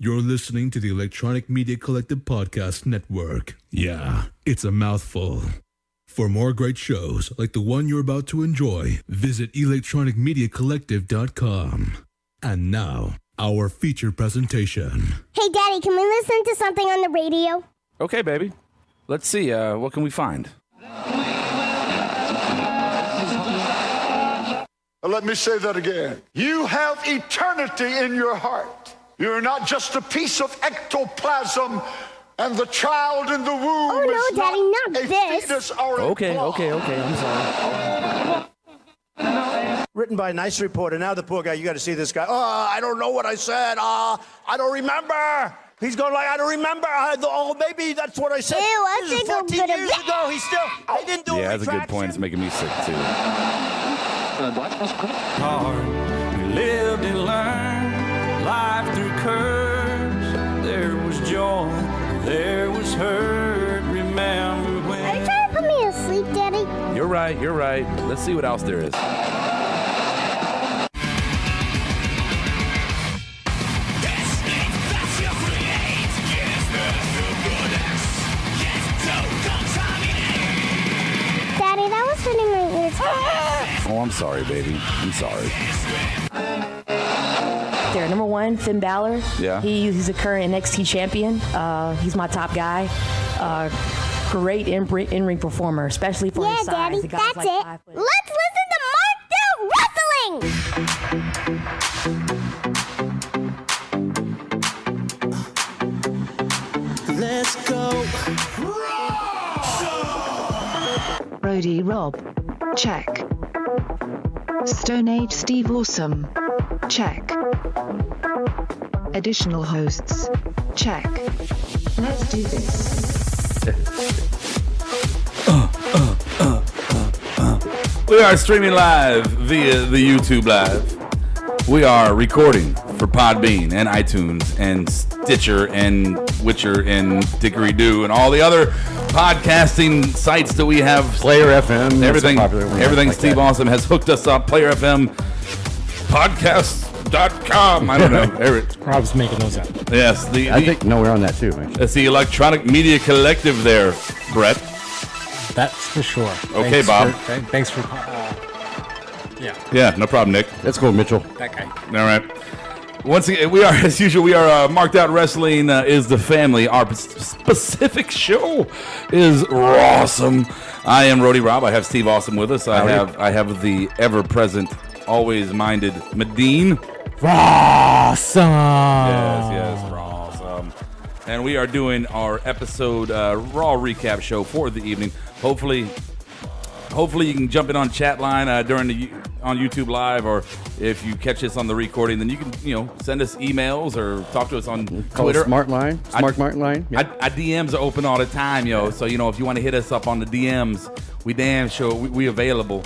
You're listening to the Electronic Media Collective Podcast Network. Yeah, it's a mouthful. For more great shows like the one you're about to enjoy, visit electronicmediacollective.com. And now, our feature presentation. Hey, Daddy, can we listen to something on the radio? Okay, baby. Let's see. What can we find? Let me say that again. You have eternity in your heart. You're not just a piece of ectoplasm, and the child in the womb Oh, no, is Daddy, not a this. fetus or a Okay, ball. I'm sorry. Written by a nice reporter. Now the poor guy, you got to see this guy. Oh, I don't know what I said. I don't remember. He's going like, I don't remember. Maybe that's what I said. Ew, I This is think I'm 14 gonna- years ago. They didn't do a Yeah, that's a good retraction. point. It's making me sick, too. Hard. We lived and learned life through curves. There was joy, there was hurt. Remember Are you when? trying to put me to sleep, Daddy? You're right. Let's see what else there is. Daddy, that was hurting my ears. Oh, I'm sorry, baby. I'm sorry. There, number one, Finn Balor. Yeah. He's a current NXT champion. He's my top guy. Great in-ring performer, especially for Yeah, his size. Daddy, The guy's that's like it. 5 foot. Let's listen to Mark Wrestling. Let's go. Brody Rob. Check. Stone Age Steve Awesome. Check. Additional hosts. Check. Let's do this. We are streaming live via the YouTube Live. We are recording for Podbean and iTunes and Stitcher and Witcher and Dickory-Doo and all the other podcasting sites that we have. Player FM. Everything Steve Awesome has hooked us up. Player FM, podcast.com. I don't know. Rob's making those up. Yes. I think, no, we're on that too, actually. It's the Electronic Media Collective there, Brett. That's for sure. Okay, Bob. Thanks for Yeah, no problem, Nick. Let's go, Mitchell. that guy. All right. Once again, we are, as usual, we are Marked Out Wrestling is the family. Our specific show is RAWESOME. I am Rody Rob. I have Steve Awesome with us. I have the ever-present, always-minded Medine. Awesome. Yes, RAWESOME. And we are doing our episode Raw recap show for the evening. Hopefully you can jump in on chat line on YouTube Live, or if you catch us on the recording, then you can send us emails or talk to us on Twitter. Smart line. Smart line. Yeah. Our DMs are open all the time, yo. So if you want to hit us up on the DMs, we damn sure we available.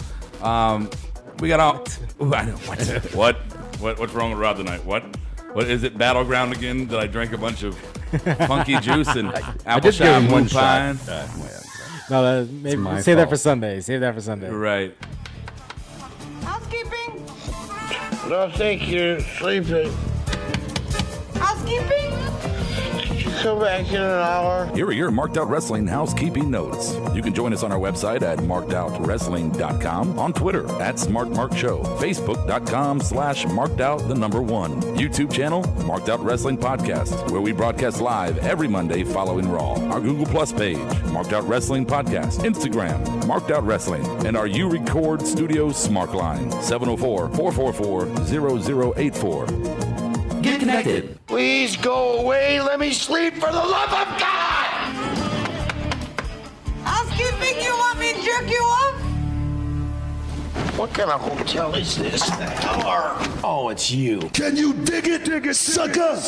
We got all. Ooh, I know what's wrong with Rob tonight? What is it? Battleground again? Did I drink a bunch of funky juice and apple did give him one pine? shot. No, maybe save that for Sunday. Right. Housekeeping? No, thank you. Sleeping. Housekeeping? Come back in an hour. Here are your Marked Out Wrestling housekeeping notes. You can join us on our website at markedoutwrestling.com, on Twitter at SmartMarkShow, Facebook.com/markedout1, YouTube channel, Marked Out Wrestling Podcast, where we broadcast live every Monday following Raw. Our Google Plus page, Marked Out Wrestling Podcast, Instagram, Marked Out Wrestling, and our U-Record Studios Smart Line, 704-444-0084. Get connected. Please go away. Let me sleep for the love of God. Housekeeping, you want me to jerk you off? What kind of hotel is this? Oh, it's you. Can you dig it, sucker?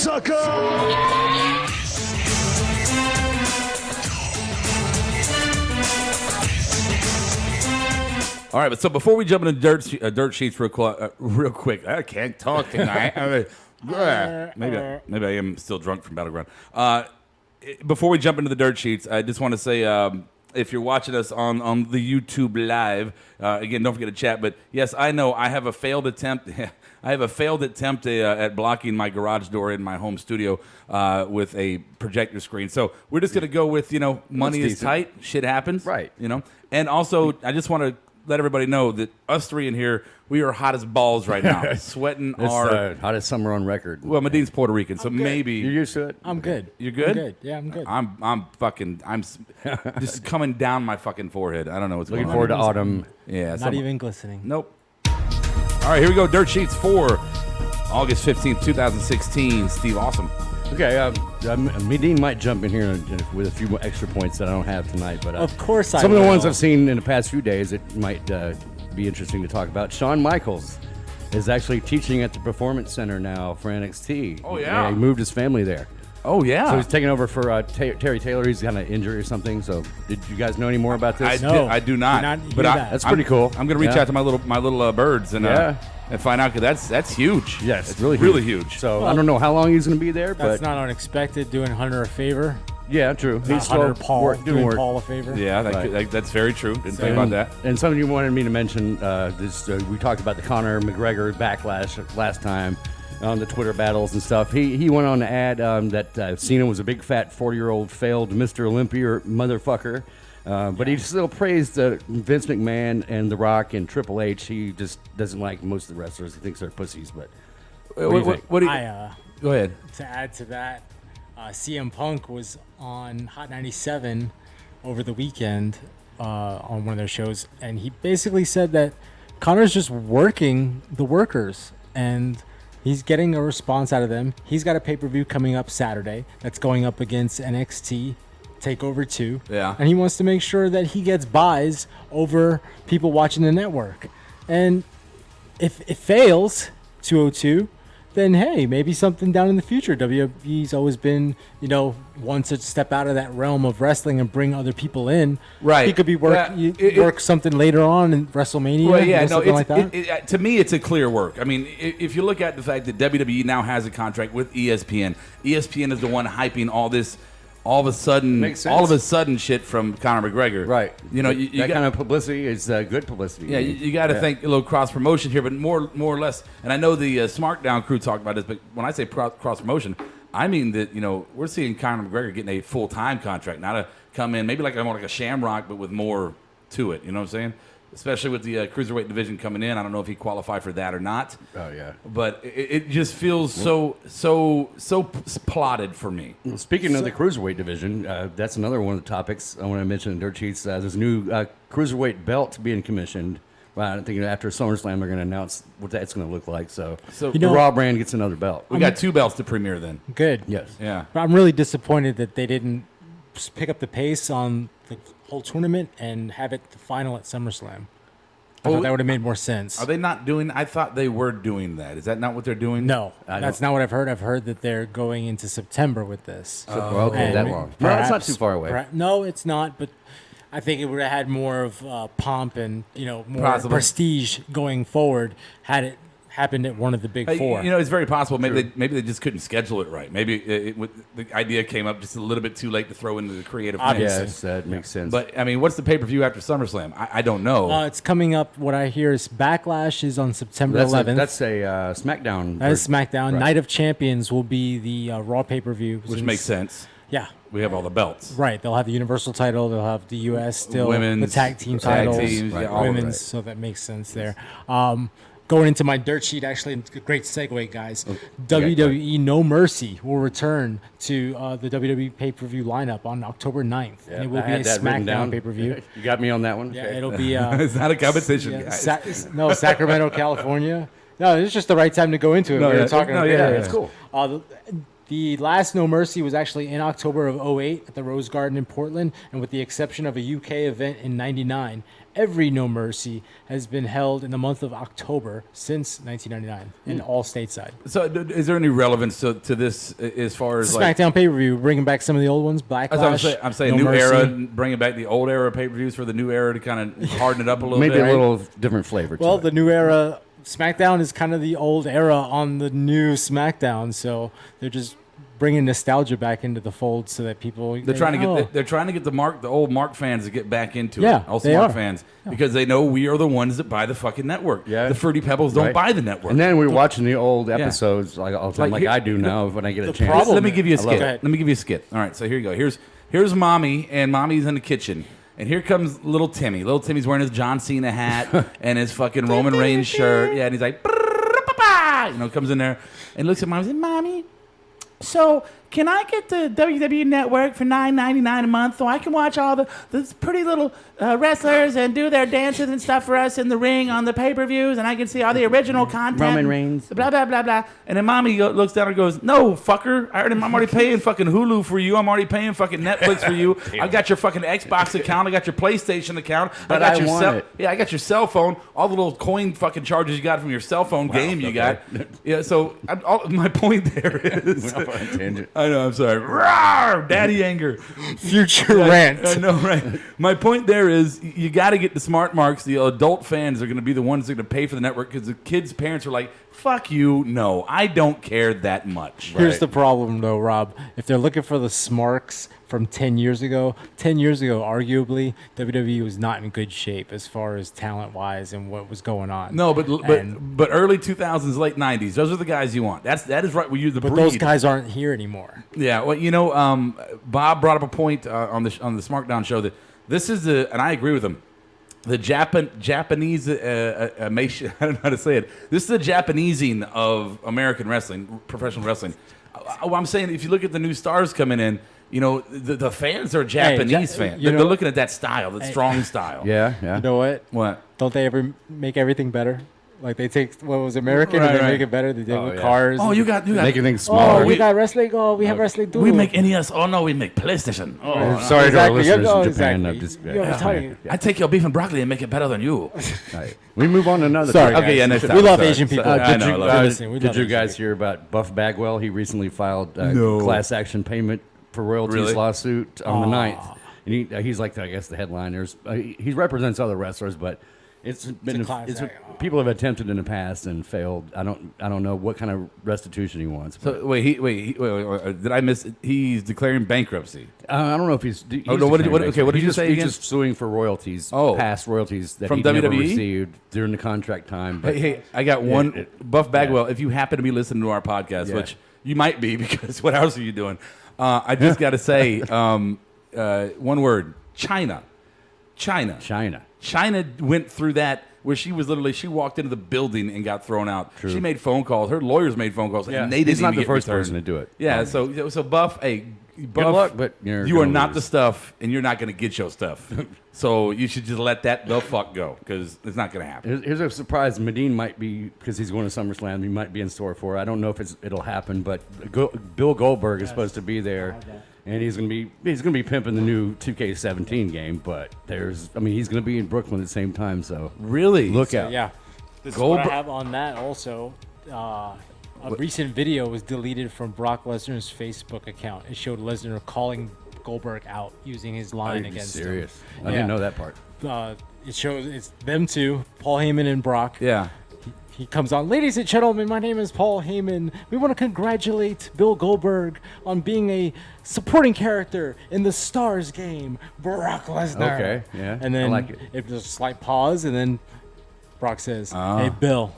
All right, but so before we jump into dirt sheets real quick, I can't talk tonight. Maybe I am still drunk from Battleground. Before we jump into the dirt sheets, I just want to say if you're watching us on the YouTube live, again, don't forget to chat. But yes, I know I have a failed attempt. I have a failed attempt at blocking my garage door in my home studio with a projector screen. So we're just going to go with, money is tight, shit happens. Right. And also, I just want to let everybody know that us three in here, we are hot as balls right now, sweating It's hottest summer on record. Well, Medin's Puerto Rican, so maybe You're used to it? I'm good. You're good? I'm good. Yeah, I'm good. I'm just coming down my fucking forehead. I don't know what's Looking going on. forward to autumn. Yeah, Not even glistening. Nope. All right, here we go. Dirt Sheets for August 15th, 2016. Steve Awesome. Okay, Medine might jump in here with a few more extra points that I don't have tonight. But Of course I some of the will. ones I've seen in the past few days, it might be interesting to talk about. Shawn Michaels is actually teaching at the Performance Center now for NXT. Oh, yeah. He moved his family there. Oh, yeah. So he's taking over for Terry Taylor. He's got an injury or something. So did you guys know any more about this? I do not. hear But that. That's pretty cool. I'm going to reach out to my little birds and find out, because that's huge. Yes, it's really huge. So I don't know how long he's going to be there, That's but not unexpected. Doing Hunter a favor. yeah, true. He's still Hunter Paul doing work. Paul a favor. Yeah, that's very true. Didn't think about that. And something you wanted me to mention, we talked about the Conor McGregor backlash last time on the Twitter battles and stuff. He went on to add that Cena was a big fat 40-year-old failed Mr. Olympia motherfucker. But he still praised Vince McMahon and The Rock and Triple H. He just doesn't like most of the wrestlers. He thinks they're pussies. But What do you go ahead. To add to that, CM Punk was on Hot 97 over the weekend on one of their shows, and he basically said that Connor's just working the workers, and he's getting a response out of them. He's got a pay-per-view coming up Saturday that's going up against NXT TakeOver 2. Yeah. And he wants to make sure that he gets buys over people watching the network. And if it fails, 202, then hey, maybe something down in the future. WWE's always been, one to step out of that realm of wrestling and bring other people in. Right. He could be work something later on in WrestleMania. Well, yeah, no, something like that. to me, it's a clear work. I mean, if you look at the fact that WWE now has a contract with ESPN, ESPN is the one hyping all this. All of a sudden, shit from Conor McGregor. right, You that kind of publicity is good publicity. Yeah, you got to think a little cross promotion here, but more or less. And I know the SmackDown crew talked about this, but when I say cross promotion, I mean that we're seeing Conor McGregor getting a full time contract, not to come in maybe like a Shamrock, but with more to it. You know what I'm saying? Especially with the cruiserweight division coming in, I don't know if he qualified for that or not. Oh yeah, but it just feels so plotted for me. Well, speaking of the cruiserweight division, that's another one of the topics I want to mention in Dirt Sheets. There's a new cruiserweight belt being commissioned. Well, I think after SummerSlam they're going to announce what that's going to look like. So the Raw brand gets another belt. We got two belts to premiere then. Good. Yes. Yeah. But I'm really disappointed that they didn't pick up the pace on the whole tournament and have it the final at SummerSlam. I thought that would have made more sense. Are they not doing? I thought they were doing that. Is that not what they're doing? No, that's not what I've heard. I've heard that they're going into September with this. Okay, that long. Well, it's not too far away. No, it's not. But I think it would have had more of pomp and more prestige going forward had it happened at one of the big four. It's very possible. Maybe they just couldn't schedule it right. Maybe the idea came up just a little bit too late to throw into the creative mix. Yes, that makes sense. But I mean, what's the pay-per-view after SummerSlam? I don't know. It's coming up. What I hear is Backlash is on September 11th. That's a SmackDown. That is SmackDown. Right. Night of Champions will be the Raw pay-per-view. Which makes sense. Yeah. We have all the belts. Right. They'll have the Universal title. They'll have the U.S. still. Women's. The tag team titles. Teams, right. all Women's. of it. So that makes sense there. Going into my dirt sheet, actually, great segue, guys. WWE No Mercy will return to the WWE pay-per-view lineup on October 9th. Yeah, and it will be a SmackDown pay-per-view. You got me on that one? Yeah, it'll be... it's not a competition, guys. Sacramento, California. No, it's just the right time to go into it. We were talking about it's cool. The last No Mercy was actually in October of 2008 at the Rose Garden in Portland, and with the exception of a UK event in 99, every No Mercy has been held in the month of October since 1999, and all stateside. So is there any relevance to this as far as SmackDown pay-per-view, bringing back some of the old ones, Backlash. I'm saying No new Mercy. era, bringing back the old era pay-per-views for the new era to kind of harden it up a little bit. Maybe a little different flavor. Well, to the new era, SmackDown is kind of the old era on the new SmackDown, so they're just bringing nostalgia back into the fold so that people They're trying to get the old Mark fans to get back into Yeah, it. All they Smart are. fans because they know we are the ones that buy the fucking network. Yeah. The Fruity Pebbles don't Right. buy the network. And then we were watching the old episodes all the time, like I do now when I get a chance. Let me give you a skit. Go ahead. Let me give you a skit. All right, so here you go. Here's Mommy, and Mommy's in the kitchen. And here comes little Timmy. Little Timmy's wearing his John Cena hat and his fucking Roman Reigns shirt. Yeah, and he's like, comes in there and looks at Mommy and says, Mommy, so can I get the WWE Network for $9.99 a month so I can watch all the pretty little wrestlers and do their dances and stuff for us in the ring on the pay-per-views, and I can see all the original content. Roman Reigns. Blah, blah, blah, blah. And then Mommy looks down and goes, no, fucker. I'm already paying fucking Hulu for you. I'm already paying fucking Netflix for you. I got your fucking Xbox account. I got your PlayStation account. But I got I your want it. Yeah, I got your cell phone. All the little coin fucking charges you got from your cell phone game you got. Yeah, so my point there is... Went off on a tangent. I know, I'm sorry. Rawr, daddy anger. Future rant. I know, right? My point there is you got to get the smart marks. The adult fans are going to be the ones that are going to pay for the network because the kids' parents are like, fuck you, no, I don't care that much. Here's the problem, though, Rob. If they're looking for the smarks from 10 years ago, arguably, WWE was not in good shape as far as talent-wise and what was going on. No, but early 2000s, late 90s, those are the guys you want. That is right. You're the breed. But those guys aren't here anymore. Yeah, well, Bob brought up a point on the SmackDown show that this is and I agree with him. The Japanese, I don't know how to say it. This is the Japanesing of American wrestling, professional wrestling. I'm saying if you look at the new stars coming in, the fans are Japanese fans. They're looking at that style, that strong style. Yeah. You know what? What? Don't they ever make everything better? Like they take what was American and they make it better. They did with cars. Oh, you got making things smaller. Oh, we got wrestling. Oh, we have wrestling too. We make NES. Oh no, we make PlayStation. Oh, sorry to our listeners in Exactly. Japan. I take your beef and broccoli and make it better than you. Right. We move on to another. Sorry. topic. Okay, yeah, next time. We love Sorry. Asian people. Did you guys hear about Buff Bagwell? He recently filed a class action payment for royalties lawsuit on the 9th. And he's like, I guess, the headliners. He represents other wrestlers, but people have attempted in the past and failed. I don't know what kind of restitution he wants. So wait, did I miss? He's declaring bankruptcy. I don't know if he's. What did you say He's again? just suing for royalties, past royalties that From he never WWE? received during the contract time. But Hey, I got one. Buff Bagwell, if you happen to be listening to our podcast, which you might be because what else are you doing? I just got to say one word: China. China went through that where she walked into the building and got thrown out. True. She made phone calls. Her lawyers made phone calls, and they didn't He's not even the get first returned. person to do it. Yeah, so Buff, Buff, good luck, but you are not the stuff, and you're not going to get your stuff. So you should just let the fuck go because it's not going to happen. Here's a surprise. Medine might be, because he's going to SummerSlam, he might be in store for it. I don't know if it'll happen, but Bill Goldberg is supposed to be there. And he's gonna be pimping the new 2K17 game, but he's gonna be in Brooklyn at the same time. So really, look out. Yeah, this is what I have on that also. A recent video was deleted from Brock Lesnar's Facebook account. It showed Lesnar calling Goldberg out using his line against him. Serious? I didn't know that part. It shows it's them two, Paul Heyman and Brock. Yeah. He comes on, ladies and gentlemen, my name is Paul Heyman. We want to congratulate Bill Goldberg on being a supporting character in the Stars game, Brock Lesnar. Okay, yeah, And then I like it. There's a slight pause, and then Brock says, hey, Bill,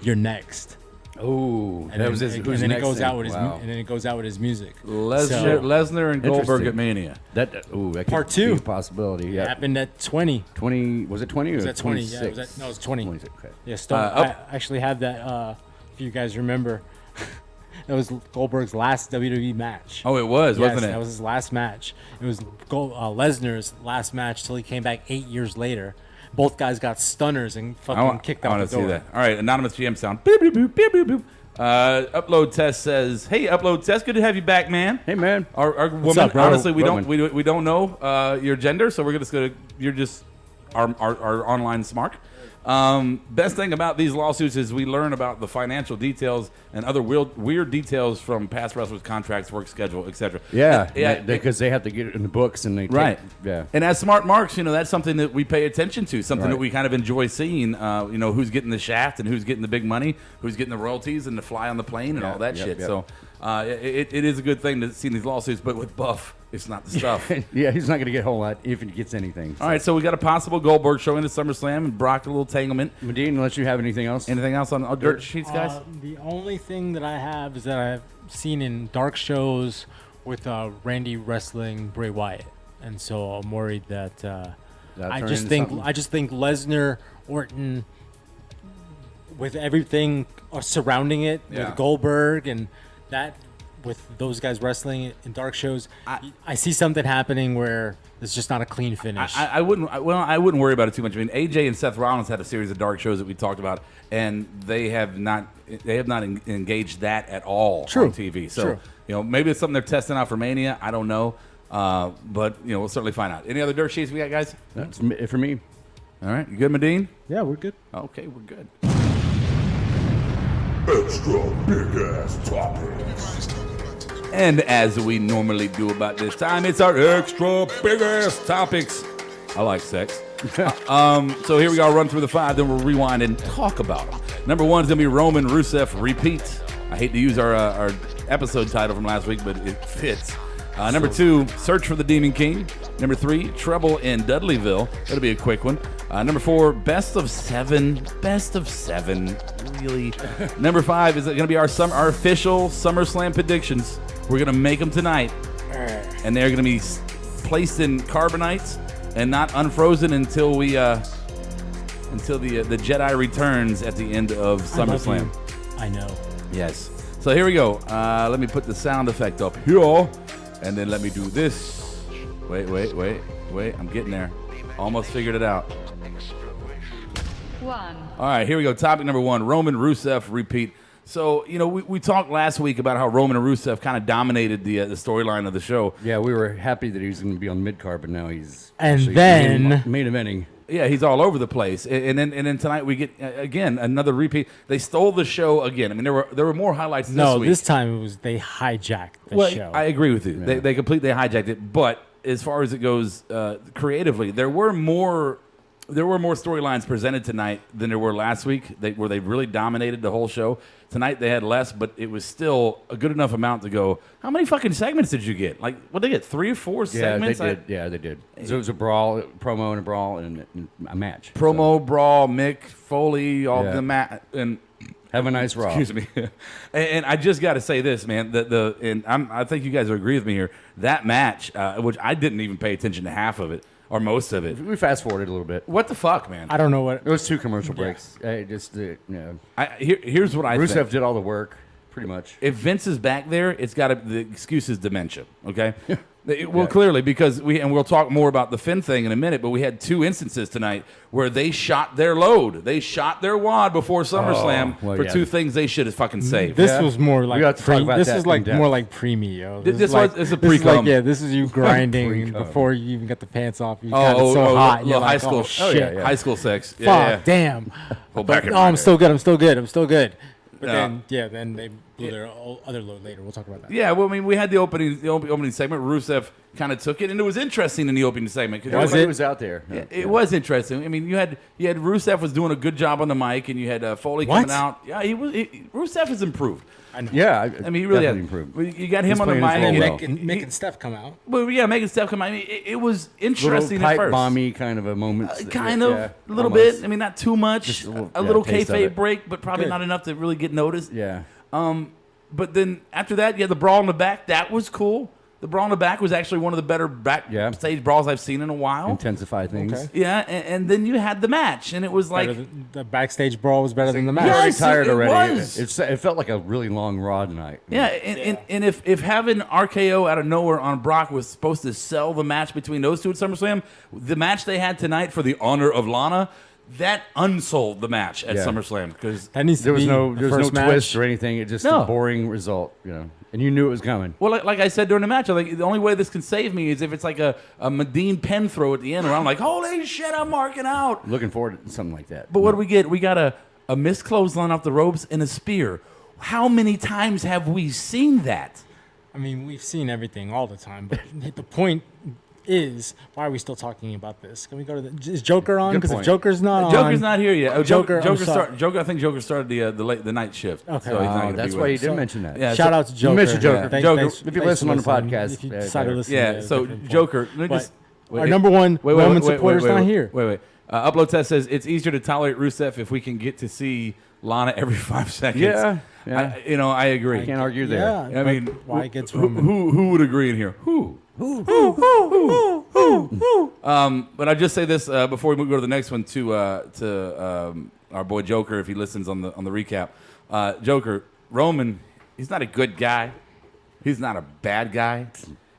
you're next. Oh, And then it goes out with his music. Lesnar and Goldberg at Mania. That Part could 2 be a possibility. Yeah, happened at 20. 20 was it 20 or Was that 20? 26? Yeah, it was 20. 26, okay. Yeah, I actually have that. If you guys remember, that was Goldberg's last WWE match. Oh, it was, wasn't it? That was his last match. It was Lesnar's last match till he came back 8 years later. Both guys got stunners and fucking kicked out the door. I want to see that. All right, anonymous GM sound. Beep, beep, boop, beep, beep, boop. Upload Test says, "Hey, Upload Test, good to have you back, man." Hey, man. Our woman. up, bro? Honestly, we Roman. don't know your gender, so we're just gonna. You're just our online smart. Best thing about these lawsuits is we learn about the financial details and other weird details from past wrestlers' contracts, work schedule, etc. Yeah, because they have to get it in the books and they yeah. And as smart marks, that's something that we pay attention to, something that we kind of enjoy seeing. Who's getting the shaft and who's getting the big money, who's getting the royalties and the fly on the plane and all that shit. Yep. So it is a good thing to see these lawsuits, but with Buff, it's not the stuff. Yeah, he's not going to get a whole lot if he gets anything. So. All right, so we got a possible Goldberg showing at SummerSlam and Brock a little tanglement. Medine, unless you have anything else. Anything else on dirt sheets, guys? The only thing that I have is that I've seen in dark shows with Randy wrestling Bray Wyatt, and so I'm worried that I just think Lesnar, Orton, with everything surrounding it, with Goldberg and that. With those guys wrestling in dark shows, I see something happening where it's just not a clean finish. I wouldn't worry about it too much. I mean, AJ and Seth Rollins had a series of dark shows that we talked about, and they have not engaged that at all on TV. So maybe it's something they're testing out for Mania. I don't know, but we'll certainly find out. Any other dirt sheets we got, guys? That's it for me. All right, you good, Medine? Yeah, we're good. Okay, we're good. Extra big ass topics. And as we normally do about this time, it's our extra big ass topics. I like sex. So here we go. I'll run through the 5, then we'll rewind and talk about them. Number 1 is going to be Roman Rusev repeat. I hate to use our episode title from last week, but it fits. Number 2, Search for the Demon King. Number 3, Trouble in Dudleyville. That'll be a quick one. Number 4, Best of 7. Best of 7. Really? Number 5 is going to be our official SummerSlam predictions. We're going to make them tonight. And they're going to be placed in carbonites and not unfrozen until the Jedi returns at the end of SummerSlam. I know. Yes. So here we go. Let me put the sound effect up here. And then let me do this. Wait. I'm getting there. Almost figured it out. 1. All right, here we go. Topic number 1, Roman Rusev repeat. So, we talked last week about how Roman and Rusev kind of dominated the storyline of the show. Yeah, we were happy that he was going to be on mid-card, but now he's then main eventing. Yeah, he's all over the place. And then tonight we get, again, another repeat. They stole the show again. I mean, there were more highlights this week. No, this time it was they hijacked the show. I agree with you. Yeah. They completely hijacked it. But as far as it goes creatively, there were more storylines presented tonight than there were last week, where they really dominated the whole show. Tonight they had less, but it was still a good enough amount to go, how many fucking segments did you get? Like, what did they get, 3 or 4 segments? They did. So it was a brawl, promo and a brawl, and a match. Promo, brawl, Mick, Foley, all the match. And have a nice Raw. Excuse me. And I just got to say this, man. I think you guys will agree with me here. That match, which I didn't even pay attention to half of it, or most of it. We fast forwarded a little bit. What the fuck, man? I don't know what. It was 2 commercial breaks. Here's what I think. Rusev did all the work, pretty much. If Vince is back there, the excuse is dementia. Okay. Clearly, because we'll talk more about the Finn thing in a minute, but we had 2 instances tonight where they shot their load. They shot their wad before SummerSlam for 2 things they should have fucking saved. This was more like this is like more like pre-me, yo. This is a pre-cum. This is you grinding before you even got the pants off. You got it so hot. You're high like, school shit. High school sex. Fuck, damn. I'm still good. But then they blew their other load later. We'll talk about that. Yeah, well, I mean, we had the opening segment. Rusev kind of took it, and it was interesting in the opening segment. It was out there. It was interesting. I mean, you had Rusev was doing a good job on the mic, and you had Foley coming out. Yeah, Rusev has improved. I know. Yeah, I mean, he really has improved. You got him on the mic. Mick and Steph come out. Well, yeah, Mick and Steph come out. I mean, it was interesting little at first. Bomby kind of a moment. A little bit. I mean, not too much. A little kayfabe break, but probably not enough to really get noticed. Yeah. But then after that, you had the brawl in the back. That was cool. The brawl in the back was actually one of the better backstage brawls I've seen in a while. Intensify things. Okay. Yeah, and then you had the match, and it was like the backstage brawl was better than the match. Yes, tired already. Was. It felt like a really long Raw tonight. Yeah, and if having RKO out of nowhere on Brock was supposed to sell the match between those two at SummerSlam, the match they had tonight for the honor of Lana, that unsold the match at SummerSlam because there was no twist or anything. It just a boring result, and you knew it was coming. Well, like I said during the match, the only way this can save me is if it's like a Medine pen throw at the end where I'm like, holy shit, I'm marking out. Looking forward to something like that. But what do we get? We got a missed clothesline off the ropes and a spear. How many times have we seen that? I mean, we've seen everything all the time, but the point is, why are we still talking about this? Can we go to the? Is Joker on? Good Because if point. Joker's not on, Joker's not here yet. Oh, Joker. Joker. I think Joker started the night shift. Okay. So he's not gonna that's be why with you us. didn't mention that. Yeah, Shout out to Joker. Mr. Joker. Thanks- Joker, thanks- if you thanks listen for on the listening. podcast, If you yeah, decide to better. listen, Yeah. So different Joker. Let me But just. our number one Roman supporter's not here. Wait. Upload test says it's easier to tolerate Rusev if we can get to see Lana every 5 seconds. Yeah. I agree. I can't argue there. Yeah, I mean, why it gets who Roman? would agree in here? Who? But I just say this before we go to the next one to our boy Joker, if he listens on the recap. Joker, Roman, he's not a good guy. He's not a bad guy.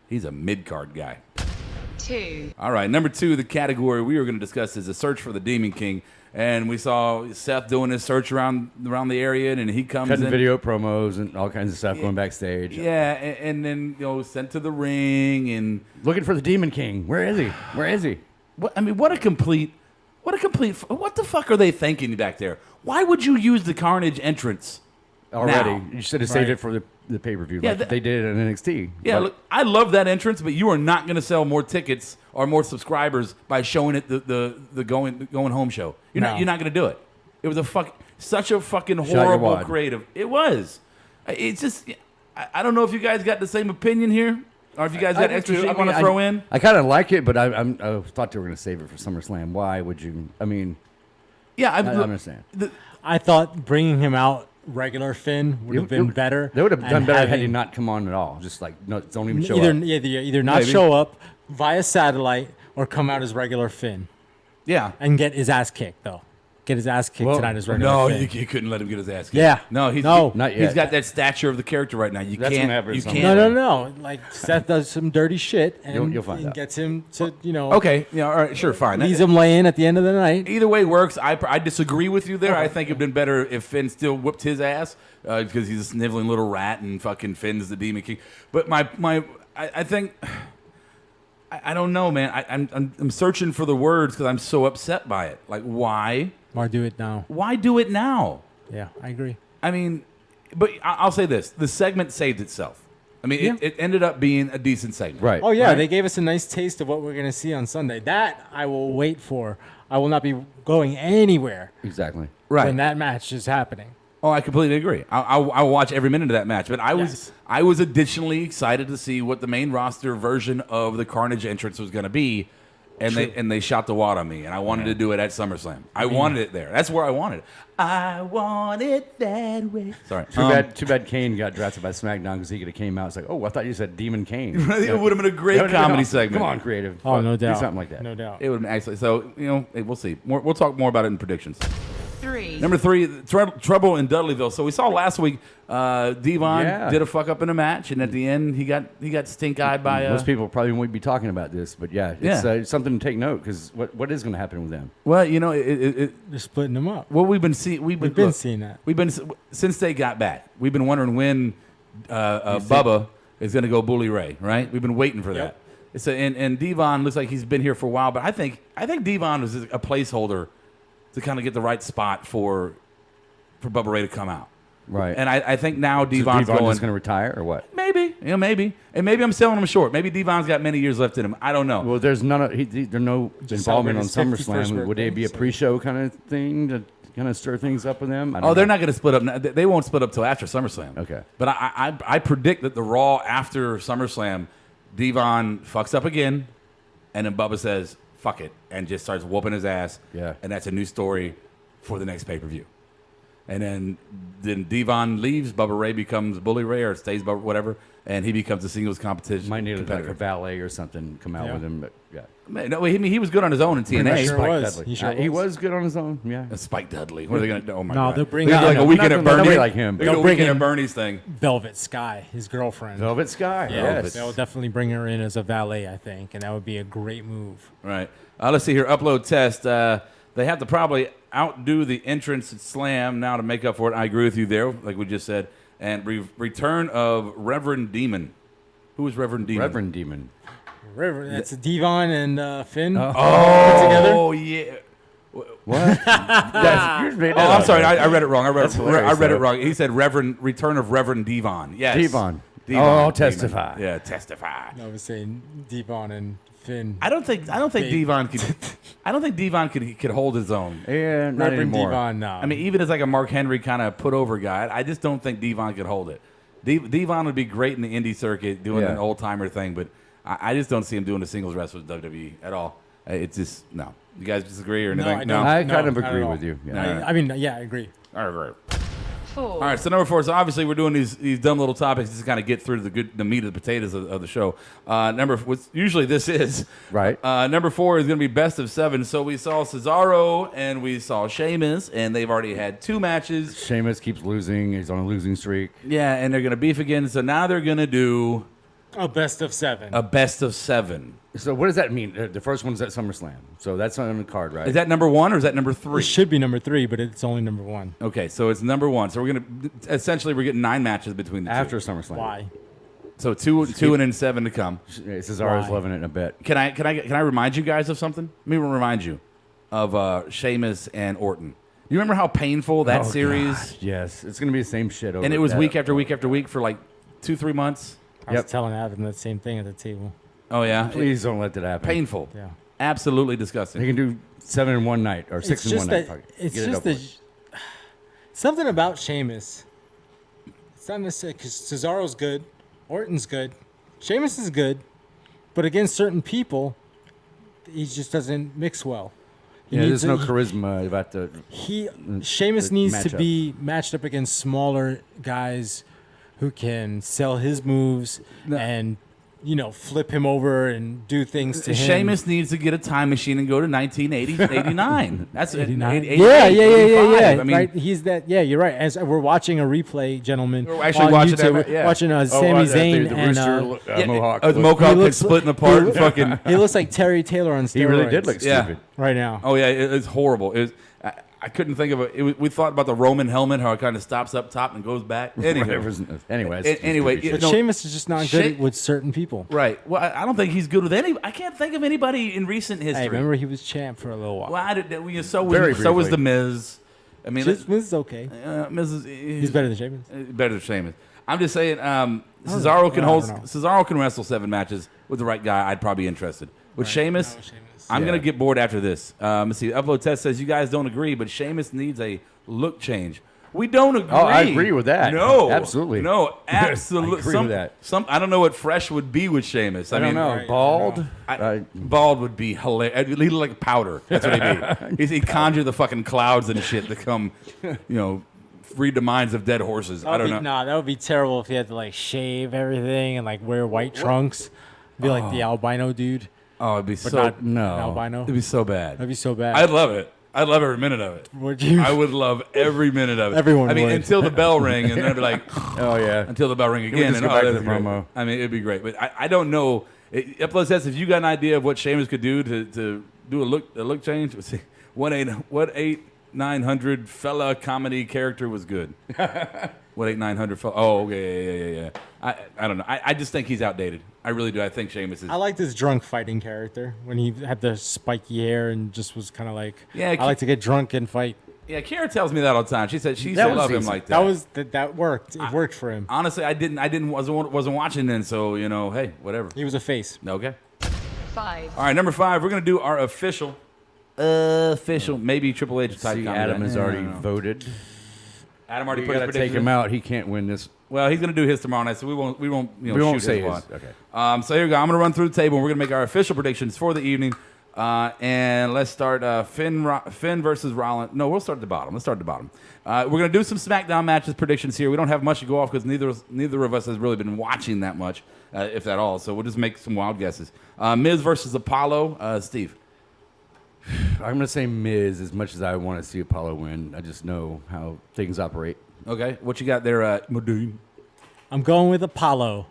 He's a mid-card guy. 2. All right, number 2, the category we were going to discuss is a search for the Demon King. And we saw Seth doing his search around the area, and he comes Cutting in. video promos and all kinds of stuff going backstage. Yeah, and then sent to the ring and Looking for the Demon King. Where is he? Where is he? what the fuck are they thinking back there? Why would you use the Carnage entrance Already. now? You should have saved it for the pay-per-view Yeah, like they did in NXT. Yeah, But look, I love that entrance, but you are not going to sell more tickets or more subscribers by showing it the going home show. You're not going to do it. It was such a fucking your horrible wad. creative. It was. It's just I don't know if you guys got the same opinion here, or if you guys got extra shit you want to throw in. I kind of like it, but I thought they were going to save it for SummerSlam. Why would you? I mean, Yeah, I don't understand. I thought bringing him out regular Finn would have been better. They would have and done better had he having not come on at all. Just like, no, don't even show either, up. Either not Maybe. show up via satellite or come out as regular Finn Yeah. and get his ass kicked though. Get his ass kicked tonight as regular No, Finn. you couldn't let him get his ass kicked. Yeah. No, Not yet. He's got that stature of the character right now. That's gonna happen You at some can't. No. Like Seth does some dirty shit and You'll find out. gets him to Okay, yeah, all right, sure, fine. leaves him laying at the end of the night. Either way works. I disagree with you there. I think it'd been better if Finn still whipped his ass because he's a sniveling little rat and fucking Finn's the Demon King. But I think I don't know, man. I'm searching for the words because I'm so upset by it. Like, why? Why do it now? Why do it now? Yeah, I agree. I mean, but I'll say this: the segment saved itself. I mean, it ended up being a decent segment. Right. Oh yeah, Right? they gave us a nice taste of what we're gonna see on Sunday. That I will wait for. I will not be going anywhere Exactly. Right. when that match is happening. Oh, I completely agree. I'll watch every minute of that match. But I was additionally excited to see what the main roster version of the Carnage entrance was going to be, and they shot the wad on me, and I wanted to do it at SummerSlam. I wanted it there. That's where I wanted it. I want it that way. Sorry. Too bad Kane got drafted by SmackDown because he could have came out. It's like, oh, I thought you said Demon Kane. It would have been a great comedy segment. Come on, creative. Oh, no Do doubt. something like that. No doubt. It would have been excellent. So, we'll see. We'll talk more about it in predictions. 3. Number 3, Trouble in Dudleyville. So we saw last week Devon did a fuck up in a match, and at the end he got stink eyed by. Most people probably won't be talking about this, but it's something to take note because what is going to happen with them? Well, they're splitting them up. Well, we've been seeing that. We've been since they got back. We've been wondering when Bubba is going to go Bully Ray. Right? We've been waiting for that. So and Devon looks like he's been here for a while, but I think Devon was a placeholder to kind of get the right spot for Bubba Ray to come out. Right. And I think now Devon's Devon going is going to retire or what? Maybe. Maybe. And maybe I'm selling him short. Maybe Devon's got many years left in him. I don't know. Well, there's no involvement on his 51st SummerSlam. Would they be a pre-show kind of thing to kind of stir things up with them? They're not going to split up. They won't split up till after SummerSlam. Okay. But I predict that the Raw after SummerSlam, Devon fucks up again, and then Bubba says, fuck it, and just starts whooping his ass. Yeah. And that's a new story for the next pay-per-view. And then Devon leaves, Bubba Ray becomes Bully Ray or stays Bubba, whatever, and he becomes a singles competition. Might need like competitor. a valet or something come out with him, but yeah. Man, no, he was good on his own in TNA. Sure Spike was. Dudley. He sure He was. was good on his own. Yeah. Spike Dudley. What are they going to do? Oh, my No, God. they'll bring They're gonna out- do like a weekend at Nobody Bernie. like him, but- They're They'll going to bring weekend at in- Bernie's thing. Velvet Sky, his girlfriend. Velvet Sky. Yeah, Yes. they'll definitely bring her in as a valet, I think, and that would be a great move. Right. Let's see here. Upload test. They have to probably outdo the entrance at Slam now to make up for it. I agree with you there, like we just said. And return of Reverend Demon. Who is Reverend Demon? Reverend Demon. That's Devon and Finn. Oh, yeah. What? I'm sorry. I read it wrong. I read hilarious, it though. wrong. He said Return of Reverend Devon. Yes. Devon. Devon. Oh, testify. Yeah, testify. I was saying Devon and Finn. I don't think Devon could. I don't think Devon could hold his own. Yeah, not Reverend anymore. Devon, no. I mean, even as like a Mark Henry kind of put over guy, I just don't think Devon could hold it. Devon would be great in the indie circuit doing an old timer thing, but I just don't see him doing a singles wrestle with WWE at all. It's just no. You guys disagree or anything? No, I kind of not at agree all. with you. Yeah. I mean, yeah, I agree. I agree. All right, so number 4. So obviously we're doing these dumb little topics just to kind of get through the meat of the potatoes of the show. Usually this is Right. Number 4 is going to be best of 7. So we saw Cesaro and we saw Sheamus, and they've already had 2 matches. Sheamus keeps losing. He's on a losing streak. Yeah, and they're going to beef again. So now they're going to do A best of 7. a best of 7. So what does that mean? The first one's at SummerSlam. So that's on the card, right? Is that number 1 or is that number 3? It should be number 3, but it's only number 1. Okay, so it's number 1. So we're getting 9 matches between the after two. SummerSlam? Why? So 2 and then 7 to come. Cesaro's Why? loving it in a bit. Can I remind you guys of something? Let me remind you of Sheamus and Orton. You remember how painful that series? God, yes, it's going to be the same shit over. And it was that. week after week after week for like 2-3 months. I was telling Adam that same thing at the table. Oh yeah, Please don't let that happen. painful. Yeah. Absolutely disgusting. They can do 7 in one night or 6 in one night. It's Get it just over with. something about Sheamus. It's not necessarily because Cesaro's good, Orton's good, Sheamus is good, but against certain people, he just doesn't mix well. There's no charisma about the. Sheamus needs to matchup. be matched up against smaller guys who can sell his moves and flip him over and do things to him. Sheamus needs to get a time machine and go to 1989. That's 89. 88, Yeah. 85. I mean, right. He's that. Yeah, you're right. As we're watching a replay, gentlemen, We're actually on watching YouTube, that, yeah. watching Sami Zayn the and rooster Mohawk. the Mohawk He looks splitting apart. And fucking. he looks like Terry Taylor on steroids. He really did look Yeah. stupid. right now. Oh yeah, it's horrible. I couldn't think of it. We thought about the Roman helmet, how it kind of stops up top and goes back. Anyway, But Sheamus is just not good with certain people. Right. Well, I don't think he's good with any. I can't think of anybody in recent history. Hey, remember he was champ for a little while. Well, so Very was briefly. the Miz. I mean, Miz is okay. Miz He's better than Sheamus. Better than Sheamus. I'm just saying, Cesaro can I don't know. Cesaro can wrestle 7 matches with the right guy. I'd probably be interested. With Sheamus, I'm gonna get bored after this. Let's see. Upload test says you guys don't agree, but Sheamus needs a look change. We don't agree. Oh, I agree with that. No, Absolutely. No, absolutely. I agree with that. I don't know what fresh would be with Sheamus. I don't know. Right, Bald. Bald would be hilarious. He'd look like powder. That's what he'd be. He'd conjure the fucking clouds and shit to come, read the minds of dead horses. I don't know. No, that would be terrible if he had to like shave everything and like wear white trunks. Be like the albino dude. Oh, it'd be But so. not no. an albino. It'd be so bad. That'd be so bad. I'd love it. I'd love every minute of it. Would you? I would love every minute of it. Everyone I mean, would. until the bell ring, and then I'd be like, Oh yeah. until the bell ring we again. just And go back to that'd the be great. promo? I mean, it'd be great, but I don't know. Upload says if you got an idea of what Sheamus could do to do a look change, let's see, 1-800 fella comedy character was good. 1-800 fella. Oh, okay, yeah. I don't know. I just think he's outdated. I really do. I think Sheamus is. I like this drunk fighting character when he had the spiky hair and just was kind of like, Yeah, I like to get drunk and fight. Yeah, Kara tells me that all the time. She said she used That to was love him decent. like that. That worked. It worked for him. Honestly, wasn't watching then, so hey, whatever. He was a face. Okay. 5. All right, number 5. We're gonna do our official, maybe Triple H type. See, comment. Adam has I already don't know. voted. Adam already You put his got to take prediction him in. out. He can't win this. Well, he's gonna do his tomorrow night, so we won't We won't shoot say his his. one. Okay. So here we go. I'm gonna run through the table. and We're gonna make our official predictions for the evening. And let's start Finn versus Rollins. No, we'll start at the bottom. Let's start at the bottom. We're going to do some SmackDown matches predictions here. We don't have much to go off because neither of us has really been watching that much, if at all. So we'll just make some wild guesses. Miz versus Apollo. Steve. I'm going to say Miz as much as I want to see Apollo win. I just know how things operate. Okay. What you got there, Modine? I'm going with Apollo.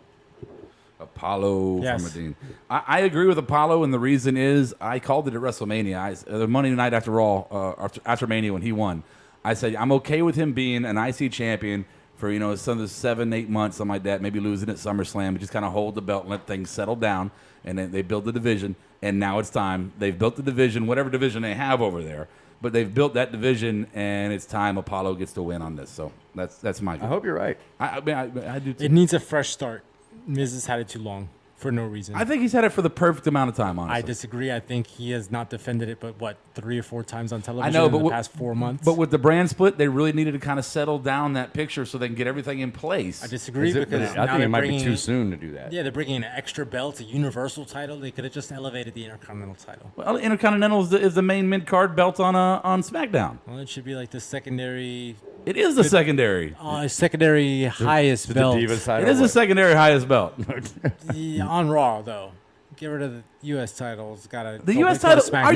Apollo Yes. from Medine. I agree with Apollo, and the reason is I called it at WrestleMania. The Monday night after Raw, after Mania when he won, I said I'm okay with him being an IC champion for some of the 7-8 months, something like that. Maybe losing at SummerSlam, but just kind of hold the belt and let things settle down. And then they build the division, and now it's time. They've built the division, whatever division they have over there, but they've built that division, and it's time Apollo gets to win on this. So that's my. I hope you're right. I do. Too. It needs a fresh start. Miz has had it too long. for no reason. I think he's had it for the perfect amount of time, honestly. I disagree. I think he has not defended it, but 3 or 4 times on television I know, in the past 4 months. But with the brand split, they really needed to kind of settle down that picture so they can get everything in place. I disagree because I think it might be too soon to do that. Yeah, they're bringing an extra belt, a universal title. They could have just elevated the Intercontinental title. Well, Intercontinental is the main mid-card belt on SmackDown. Well, it should be like the secondary. It is the secondary. Secondary highest belt. It is the secondary highest belt. Yeah, on Raw, though. Get rid of the U.S. title. It's got the U.S. title. Are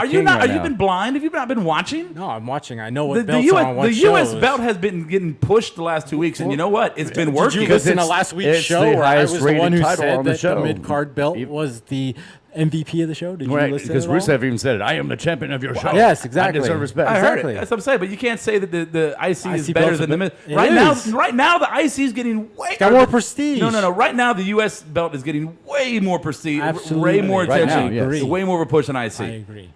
you been blind? Have you not been watching? No, I'm watching. I know what belts are on what The shows. U.S. belt has been getting pushed the last 2 weeks, and you know what? It's been working. Did you listen to last week's show where I was the one who said that the mid-card belt was the MVP of the show? Did you listen? Because Rusev even said it. I am the champion of your show. Yes, exactly. I deserve respect. I heard it. That's what I'm saying. But you can't say that the IC is better than the mid. Right now, the IC is getting way more prestige. No. Right now, the U.S. belt is getting way more prestige, Absolutely. way more Right attention, now, yes. way more of a push than IC. I agree.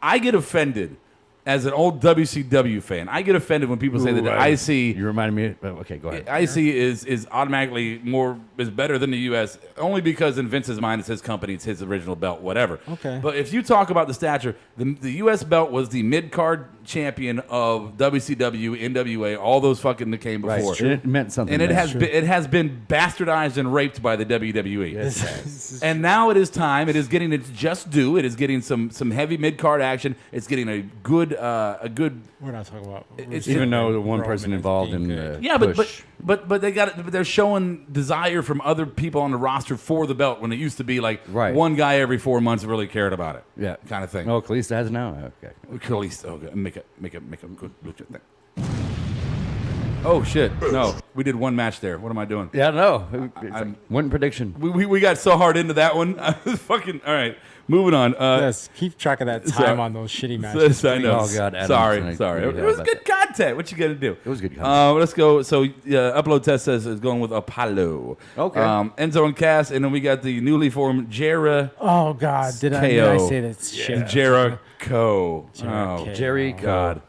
I get offended as an old WCW fan. I get offended when people say that the IC. You reminded me. Okay, go ahead. IC is automatically is better than the U.S. only because in Vince's mind it's his company, it's his original belt, whatever. Okay. But if you talk about the stature, the U.S. belt was the mid-card champion of WCW, NWA, all those fucking that came before. Right, it meant something. And it has been bastardized and raped by the WWE. Yes. And now it is time. It is getting its just due. It is getting some heavy mid-card action. It's getting a good. We're not talking about. Even though the one person involved in the push. but they're showing desire from other people on the roster for the belt when it used to be like one guy every 4 months really cared about it. Yeah, kind of thing. Oh, Kalisto has it now. Okay. Kalisto, okay. Make a good look at that. Oh shit! No, we did one match there. What am I doing? Yeah, no. One prediction. We got so hard into that one. Fucking all right. Moving on. Yes, keep track of that time on those shitty matches. I know. Oh God, Adam, sorry. It was good content. What you gonna do? It was good content. Let's go. So Upload Test says is going with Apollo. Okay. Enzo and Cass, and then we got the newly formed Jera. Oh God, did I say that shit? Jericho. Jerry God.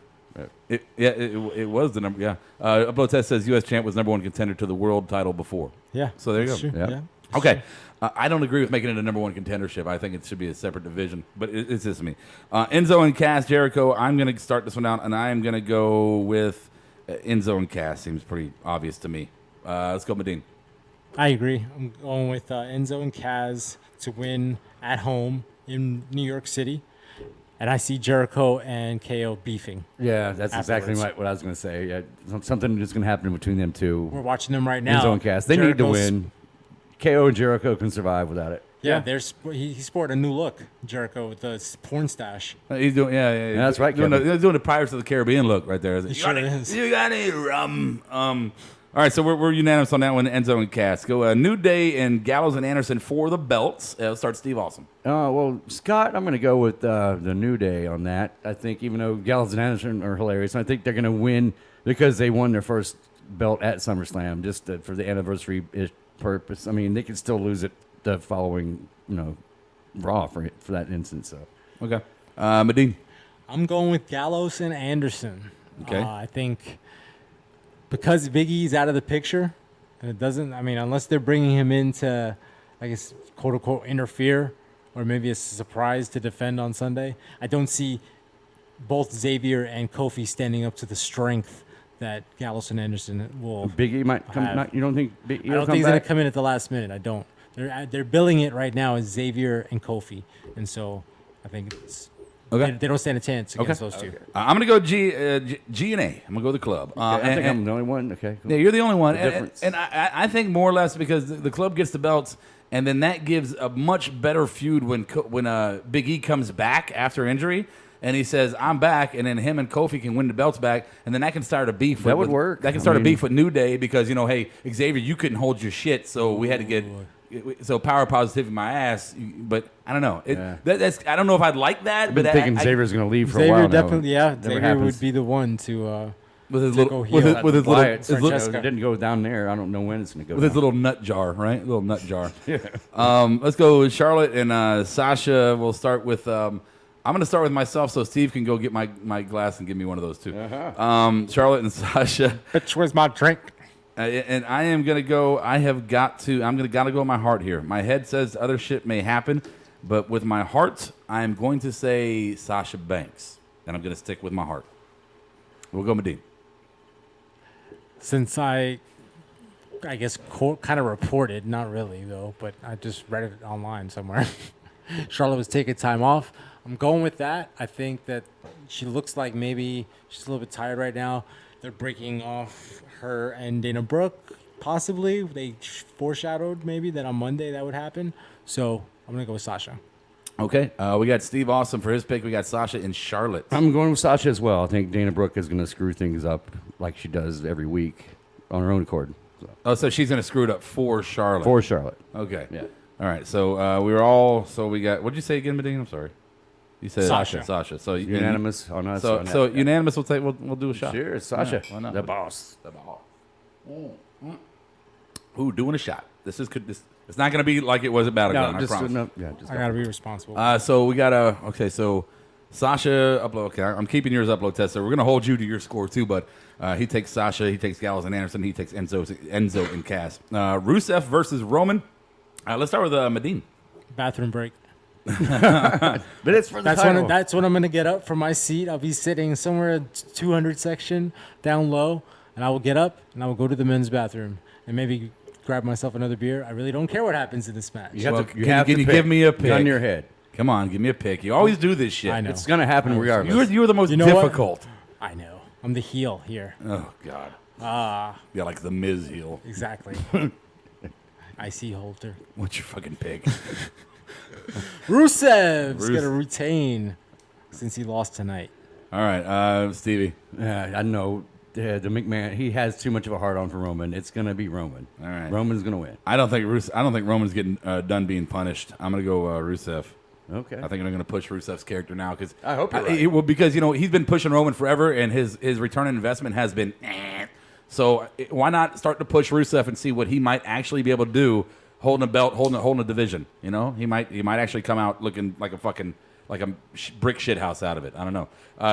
It was the number. Yeah. Upload Test says U.S. champ was #1 contender to the world title before. Yeah. So there you go. True. Yeah. Okay. I don't agree with making it a #1 contendership. I think it should be a separate division, but it's just me. Enzo and Cass, Jericho. I'm going to start this one out, and I am going to go with Enzo and Cass. Seems pretty obvious to me. Let's go, Medine. I agree. I'm going with Enzo and Cass to win at home in New York City. And I see Jericho and KO beefing. Yeah, that's exactly what I was going to say. Yeah, something is going to happen between them two. We're watching them right now. Enzo and Cass. They need to win. KO and Jericho can survive without it. Yeah, he's sporting a new look, Jericho, with the porn stash. He's doing, yeah. That's right, Kevin. He's doing the Pirates of the Caribbean look right there. He sure is. You got any rum? All right, so we're unanimous on that one, Enzo and Cass. Go New Day and Gallows and Anderson for the belts. Let's start Steve Austin. Well, Scott, I'm going to go with the New Day on that. I think even though Gallows and Anderson are hilarious, I think they're going to win because they won their first belt at SummerSlam just for the anniversary purpose. I mean, they could still lose it the following, Raw for that instance. So. Okay. Medine. I'm going with Gallows and Anderson. Okay. I think because Big E's out of the picture, and it doesn't, unless they're bringing him in to, I guess, quote unquote, interfere, or maybe it's a surprise to defend on Sunday, I don't see both Xavier and Kofi standing up to the strength that Gallows and Anderson will. Big E might come. You don't think Big E? I don't think he's going to come in at the last minute. I don't. They're billing it right now as Xavier and Kofi, and so I think it's. Okay. They don't stand a chance against those two. I'm going to go G and A. I'm going to go with the club. I think I'm the only one. Okay. Cool. Yeah, you're the only one. And I think more or less because the club gets the belts, and then that gives a much better feud when Big E comes back after injury. And he says, I'm back, and then him and Kofi can win the belts back, and then that can start a beef. That would work. That can start a beef with New Day because, hey, Xavier, you couldn't hold your shit, so we had to get so power positive in my ass. But I don't know. That's I don't know if I'd like that. I've been thinking Xavier's going to leave for a while now. Definitely, Xavier would be the one to with his little it didn't go down there. I don't know when it's going to go. With his little nut jar, right? Little nut jar. Let's go with Charlotte and Sasha. We'll start with. I'm going to start with myself so Steve can go get my glass and give me one of those too. Charlotte and Sasha. Bitch, where's my drink? And I am gonna go. I'm gonna gotta go with my heart here. My head says other shit may happen, but with my heart, I am going to say Sasha Banks, and I'm gonna stick with my heart. We'll go Medine. Since I guess kind of reported, not really though, but I just read it online somewhere. Charlotte was taking time off. I'm going with that. I think that she looks like maybe she's a little bit tired right now. They're breaking off her and Dana Brooke, possibly. They foreshadowed maybe that on Monday that would happen. So I'm going to go with Sasha. Okay. We got Steve Awesome for his pick. We got Sasha and Charlotte. I'm going with Sasha as well. I think Dana Brooke is going to screw things up like she does every week on her own accord. So she's going to screw it up for Charlotte. For Charlotte. Okay. Yeah. All right. So we were all. So we got. What did you say again, Medine? I'm sorry. You said Sasha. So unanimous on us. So unanimous. We'll do a shot. Sure, Sasha. Yeah, why not? The boss. Ooh, doing a shot. This it's not going to be like it was at Battleground. No, just I promise. just I got to be responsible. So we got a So Sasha upload. Okay, I'm keeping yours upload test. So we're going to hold you to your score too. But he takes Sasha. He takes Gallows and Anderson. He takes Enzo and Cass. Rusev versus Roman. Let's start with Medine. Bathroom break. But it's for the title. That's when I'm going to get up from my seat. I'll be sitting somewhere in 200 section down low, and I will get up and I will go to the men's bathroom and maybe grab myself another beer. I really don't care what happens in this match. Can you give me a pick? Gun your head. Come on, give me a pick. You always do this shit. I know. It's going to happen regardless. You're the most difficult. What? I know. I'm the heel here. Oh, God. Yeah, like the Miz heel. Exactly. IC holder. What's your fucking pick? Rusev's going to retain since he lost tonight. All right, Stevie. I know. The McMahon, he has too much of a hard on for Roman. It's gonna be Roman. All right, Roman's gonna win. I don't think Roman's getting done being punished. I'm gonna go Rusev. Okay. I think they're gonna push Rusev's character now because I hope you're right. Well, because he's been pushing Roman forever, and his return on investment has been. So why not start to push Rusev and see what he might actually be able to do, holding a belt, holding a division. He might actually come out looking like a fucking. Like a brick shit house out of it. I don't know.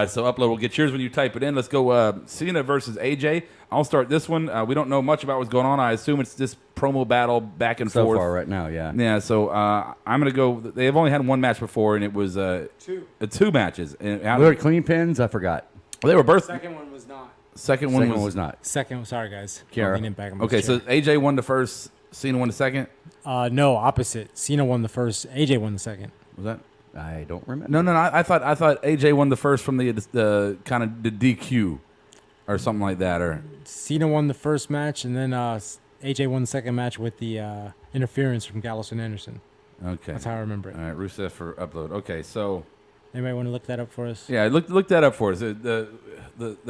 So Upload will get yours when you type it in. Let's go Cena versus AJ. I'll start this one. We don't know much about what's going on. I assume it's this promo battle back and forth. So far right now, yeah. Yeah, so I'm going to go. They've only had one match before, and it was two matches. And were it clean pins? I forgot. They were both. Second one was not. Second one was not. Sorry, guys. Kiara. Okay, so AJ won the first, Cena won the second? No, opposite. Cena won the first, AJ won the second. Was that? I don't remember. No. I thought AJ won the first from the kind of the DQ or something like that. Or Cena won the first match, and then AJ won the second match with the interference from Gallows and Anderson. Okay, that's how I remember it. All right, Rusev for Upload. Okay, so anybody want to look that up for us? Yeah, look that up for us. The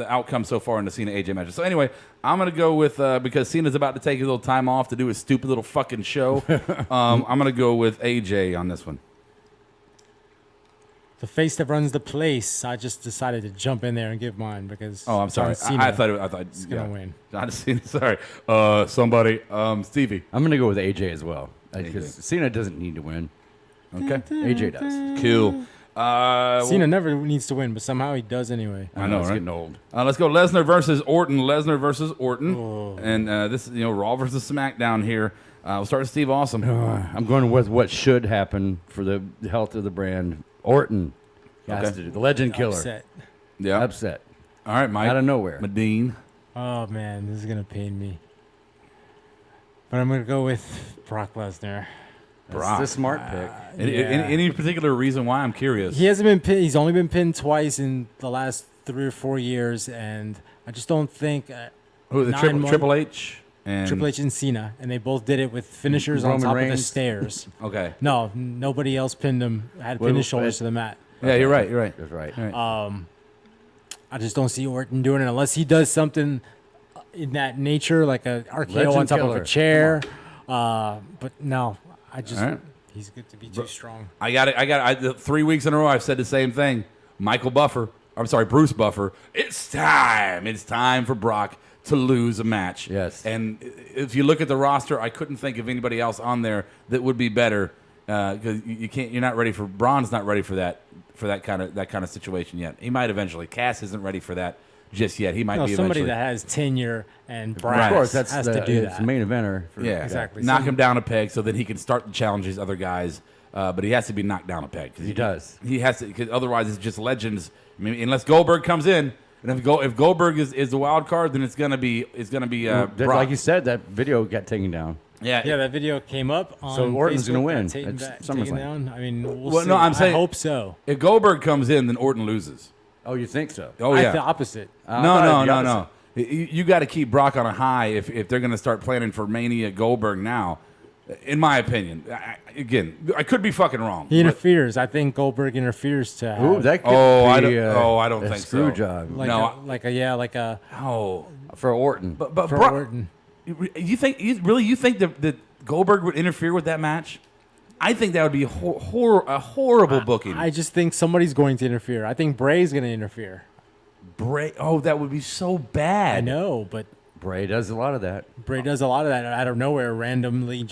outcome so far in the Cena AJ matches. So anyway, I'm gonna go with because Cena's about to take a little time off to do his stupid little fucking show. I'm gonna go with AJ on this one. The face that runs the place. I just decided to jump in there and give mine because. Oh, I'm sorry. I thought he's gonna win. John Cena. Sorry. Somebody. Stevie. I'm gonna go with AJ as well because Cena doesn't need to win. Okay. AJ does. Cool. Cena never needs to win, but somehow he does anyway. I know, it's right? getting old. Let's go Lesnar versus Orton. Oh. And this is Raw versus SmackDown here. We'll start with Steve Awesome. I'm going with what should happen for the health of the brand. Orton has to do. The legend killer. Upset. Yeah. Upset. All right, Mike. Out of nowhere. Medine. Oh, man. This is going to pain me. But I'm going to go with Brock Lesnar. Brock. That's the smart pick. Any particular reason why? I'm curious. He hasn't been pinned. He's only been pinned twice in the last 3 or 4 years, and I just don't think... Triple H? Triple H and Cena, and they both did it with finishers on top of the stairs. Okay. No, nobody else pinned him. Had pinned his shoulders to the mat. Yeah, you're right. That's right. I just don't see Orton doing it unless he does something in that nature, like a RKO on top of a chair. But no, he's good to be too strong. I got it. 3 weeks in a row, I've said the same thing. Bruce Buffer. It's time. It's time for Brock to lose a match. Yes. And if you look at the roster, I couldn't think of anybody else on there that would be better because you can't. You're not ready for Braun's not ready for that kind of situation yet. He might eventually. Cass isn't ready for that. just yet. He might No, be somebody eventually. that has tenure and brass Of course, that's has the to do it's that. main eventer. Yeah, Exactly. Knock him down a peg so that he can start to challenge these other guys. But he has to be knocked down a peg. 'Cause He does. He has to, because otherwise it's just legends. I mean, unless Goldberg comes in, and if Goldberg is the wild card, then it's gonna be Brock. Like you said, that video got taken down. Yeah, Yeah, that video came up on So Orton's Facebook, gonna got win. Taken, It's taken SummerSlam. down. I mean, we'll Well, see. no, I'm saying- I hope so. If Goldberg comes in, then Orton loses. Oh, you think so? Oh I yeah. the opposite. No. You got to keep Brock on a high if they're going to start planning for Mania Goldberg now. In my opinion, I could be fucking wrong. He interferes. I think Goldberg interferes to have Ooh, that could I be don't a think screw so. job. like No, like a For Orton. but for Brock, Orton. you think that Goldberg would interfere with that match? I think that would be a horrible booking. I just think somebody's going to interfere. I think Bray's going to interfere. That would be so bad. I know, but Bray does a lot of that. Bray does a lot of that out of nowhere, randomly.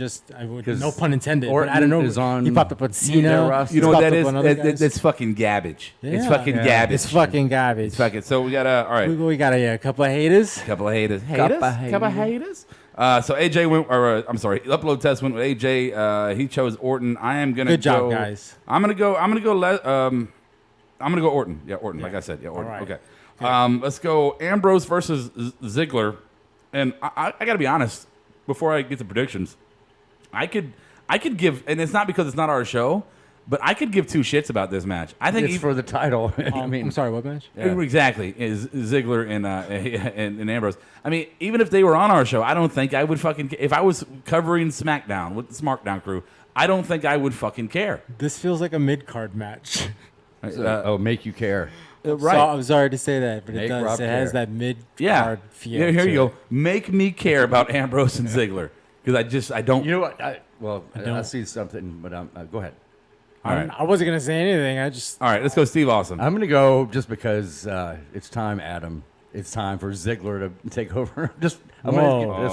No pun intended. Orton but I don't know. is on he popped up on their Cena. roster. You know He's what popped that up is? on other guys. That's fucking garbage. It's Yeah. fucking garbage. It's fucking garbage. It's fucking. So we got all right. We got a couple of haters. Couple of haters. Couple of haters. So AJ went, I'm sorry, Upload Test went with AJ. He chose Orton. I am gonna Good job, go, guys. I'm gonna go Orton. Yeah, Orton. Like I said, yeah, Orton. All right. Okay. Let's go Ambrose versus Ziggler. And I got to be honest. Before I get to predictions, I could give, and it's not because it's not our show, but I could give two shits about this match. I think It's for the title. I mean, I'm sorry, what match? exactly is Ziggler and Ambrose. I mean, even if they were on our show, I don't think I would fucking. If I was covering SmackDown with the SmackDown crew, I don't think I would fucking care. This feels like a mid-card match. make you care. Right. So, I'm sorry to say that, but it Make does. Rob It has care. that mid-card Yeah. feel. Here to you go. it. Make me care about Ambrose and Ziggler because I don't. You know what? I don't. see something, but go ahead. All right. I wasn't gonna say anything. I just All right. Let's go, Steve Austin. I'm going to go just because it's time, Adam. It's time for Ziggler to take over. It's a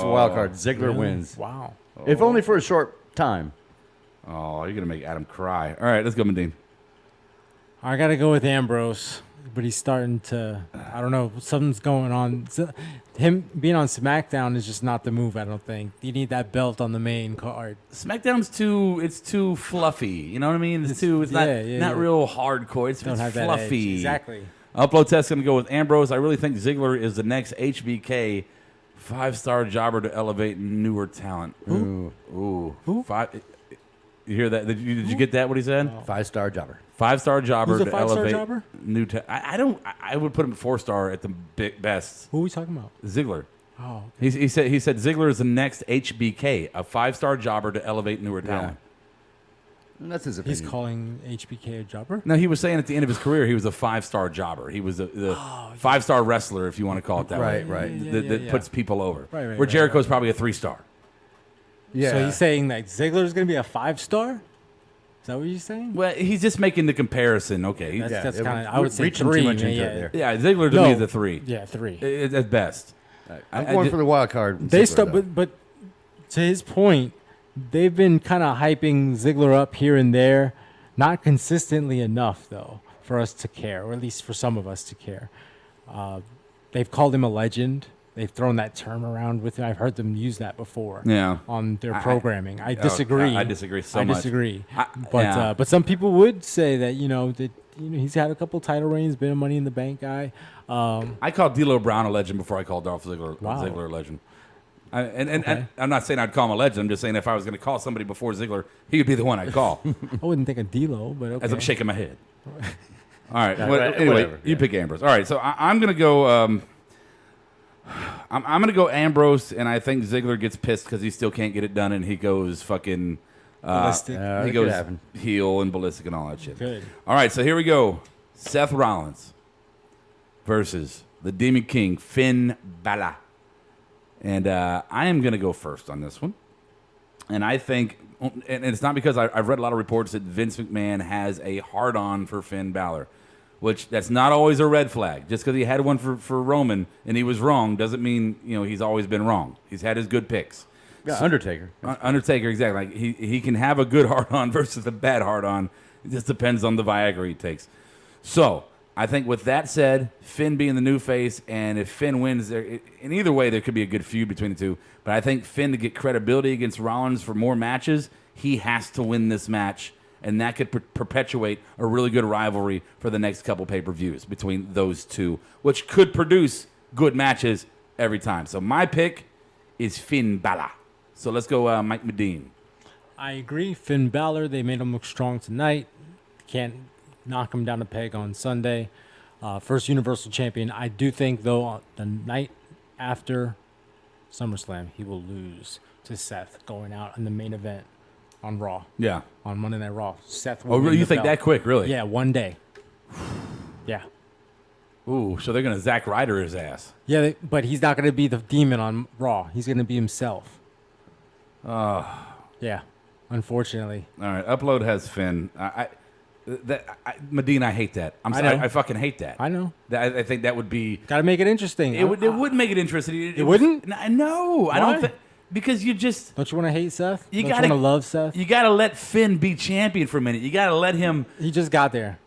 wild card. Ziggler wins. wow. If only for a short time. Oh, you're gonna make Adam cry. All right. Let's go, Medine. I gotta go with Ambrose, but he's starting to. I don't know. Something's going on. Him being on SmackDown is just not the move. I don't think you need that belt on the main card. SmackDown's too fluffy. You know what I mean? It's not real hardcore. It's Don't have that fluffy. edge. Exactly. Upload Test gonna go with Ambrose. I really think Ziggler is the next HBK 5-star jobber to elevate newer talent. Ooh. Who? You hear that? Did you get that? What he said? 5-star jobber. 5-star jobber Who's a to 5-star elevate jobber? new talent. I would put him 4-star at the best. Who are we talking about? Ziggler. Oh, He said Ziggler is the next HBK, a 5-star jobber to elevate newer talent. And that's his opinion. he's calling HBK a jobber. No, he was saying at the end of his career he was a 5-star jobber. He was the 5-star wrestler, if you want to call it that way. Right. That puts people over. Right, Where Jericho's probably a 3-star. Yeah. So he's saying that Ziggler is gonna be a 5-star. Is that what you're saying? Well, he's just making the comparison. Okay. That's it kind of. would- I would say reaching too 3. much into yeah, it there. Yeah, Ziggler to me is a 3. Yeah, 3. At best. I'm going for the wild card. They Ziggler, start, though. but to his point, they've been kind of hyping Ziggler up here and there, not consistently enough though for us to care, or at least for some of us to care. They've called him a legend. They've thrown that term around with him. I've heard them use that before. Yeah. On their programming, I disagree. I disagree so I much. disagree. But yeah. But some people would say that he's had a couple title reigns, been a Money in the Bank guy. I called D'Lo Brown a legend before I called Dolph Ziggler, Wow. Ziggler a legend. And I'm not saying I'd call him a legend. I'm just saying if I was going to call somebody before Ziggler, he would be the one I'd call. I wouldn't think of D'Lo, but okay. As I'm shaking my head. All right. Right, Anyway, whatever, you pick Ambrose. All right. So I'm going to go. I'm going to go Ambrose, and I think Ziggler gets pissed because he still can't get it done, and he goes fucking. Ballistic. He that goes could happen. heel and ballistic and all that shit. Good. All right. So here we go. Seth Rollins versus the Demon King Finn Balor. And I am going to go first on this one. And I think, and it's not because I've read a lot of reports that Vince McMahon has a hard-on for Finn Balor, which that's not always a red flag. Just because he had one for Roman and he was wrong doesn't mean he's always been wrong. He's had his good picks. Yeah, Undertaker. Undertaker, exactly. Like he can have a good hard-on versus a bad hard-on. It just depends on the Viagra he takes. So I think with that said, Finn being the new face, and if Finn wins, in either way, there could be a good feud between the two. But I think Finn, to get credibility against Rollins for more matches, he has to win this match, and that could perpetuate a really good rivalry for the next couple pay-per-views between those two, which could produce good matches every time. So my pick is Finn Balor. So let's go Mike Medine. I agree. Finn Balor, they made him look strong tonight. Can't knock him down a peg on Sunday. First Universal Champion. I do think, though, the night after SummerSlam, he will lose to Seth going out in the main event on Raw. Yeah. On Monday Night Raw. Seth will Oh, win you the think belt. that quick, really? Yeah, one day. Yeah. Ooh, so they're going to Zack Ryder his ass. Yeah, but he's not going to be the demon on Raw. He's going to be himself. Yeah, unfortunately. All right, Upload has Finn. Medine, I hate that. I fucking hate that. I know. I think that would be... Got to make it interesting. It would make it interesting. It wouldn't? No, I don't think... Because you just... Don't you want to hate Seth? You Don't you want to love Seth? You got to let Finn be champion for a minute. You got to let him... He just got there.